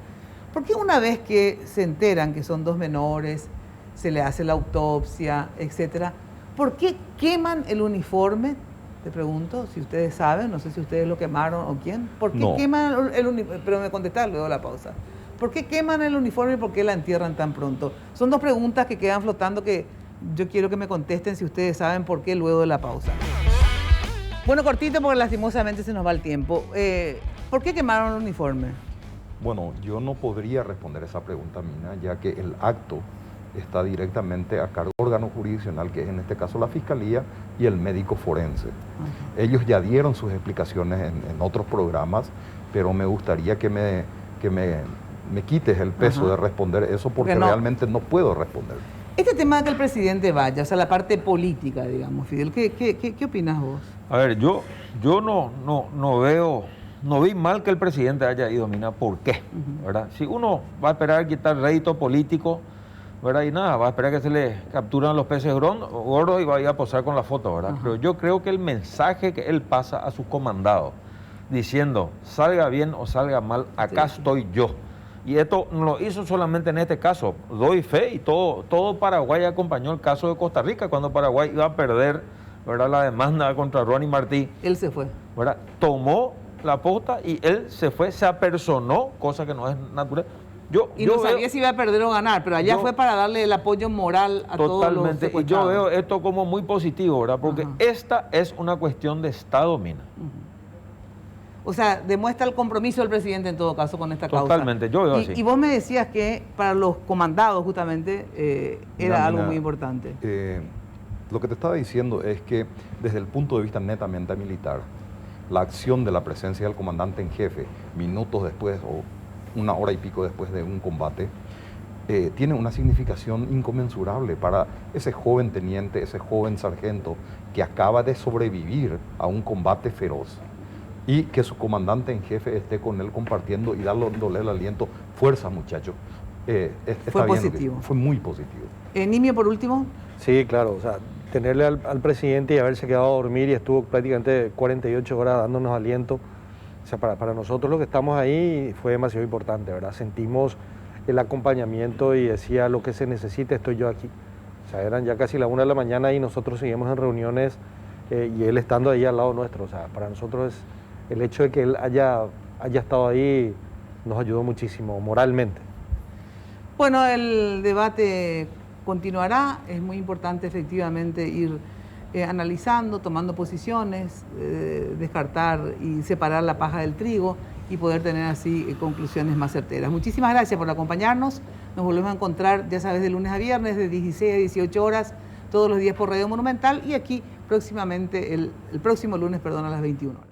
¿por qué una vez que se enteran que son 2 menores, se le hace la autopsia, etcétera, ¿por qué queman el uniforme? Te pregunto, si ustedes saben, no sé si ustedes lo quemaron o quién. ¿Por qué queman el uniforme? Pero me contestaron luego de la pausa. ¿Por qué queman el uniforme y por qué la entierran tan pronto? Son dos preguntas que quedan flotando que yo quiero que me contesten si ustedes saben por qué luego de la pausa. Bueno, cortito porque lastimosamente se nos va el tiempo. ¿Por qué quemaron el uniforme? Bueno, yo no podría responder esa pregunta, Mina, ya que el acto está directamente a cargo del órgano jurisdiccional, que es en este caso la Fiscalía y el médico forense. Ellos ya dieron sus explicaciones en otros programas, pero me gustaría que me quites el peso de responder eso porque realmente no puedo responder. Este tema de que el presidente vaya, o sea, la parte política, digamos, Fidel, ¿qué opinas vos? A ver, yo no vi mal que el presidente haya ido, Mina. ¿Por qué? ¿Verdad? Si uno va a esperar quitar rédito político, ¿verdad? Y nada, va a esperar que se le capturan los peces gordos y vaya a posar con la foto, ¿verdad? Pero yo creo que el mensaje que él pasa a sus comandados, diciendo, salga bien o salga mal, acá estoy yo. Y esto no lo hizo solamente en este caso, doy fe y todo Paraguay acompañó el caso de Costa Rica cuando Paraguay iba a perder, ¿verdad?, la demanda contra Ronnie Martí. Él se fue. ¿Verdad? Tomó la posta y él se fue, se apersonó, cosa que no es natural. Yo sabía si iba a perder o ganar, pero allá fue para darle el apoyo moral a todos los secuestrados. Totalmente, y yo veo esto como muy positivo, ¿verdad? Porque esta es una cuestión de Estado, Mina. O sea, demuestra el compromiso del presidente en todo caso con esta causa. Totalmente, yo veo así. Y vos me decías que para los comandados justamente era algo muy importante. Lo que te estaba diciendo es que desde el punto de vista netamente militar, la acción de la presencia del comandante en jefe, minutos después o una hora y pico después de un combate, tiene una significación inconmensurable para ese joven teniente, ese joven sargento que acaba de sobrevivir a un combate feroz y que su comandante en jefe esté con él compartiendo y dándole el aliento. Fuerza, muchacho. Fue positivo. Fue muy positivo. Nimio, por último. Sí, claro, o sea, tenerle al presidente y haberse quedado a dormir y estuvo prácticamente 48 horas dándonos aliento. O sea, para nosotros los que estamos ahí fue demasiado importante, ¿verdad? Sentimos el acompañamiento y decía, lo que se necesite, estoy yo aquí. O sea, eran ya casi la 1 de la mañana y nosotros seguimos en reuniones y él estando ahí al lado nuestro. O sea, para nosotros el hecho de que él haya estado ahí nos ayudó muchísimo moralmente. Bueno, el debate continuará. Es muy importante efectivamente ir analizando, tomando posiciones, descartar y separar la paja del trigo y poder tener así conclusiones más certeras. Muchísimas gracias por acompañarnos. Nos volvemos a encontrar, ya sabes, de lunes a viernes, de 16 a 18 horas, todos los días por Radio Monumental y aquí próximamente, el próximo lunes, a las 21 horas.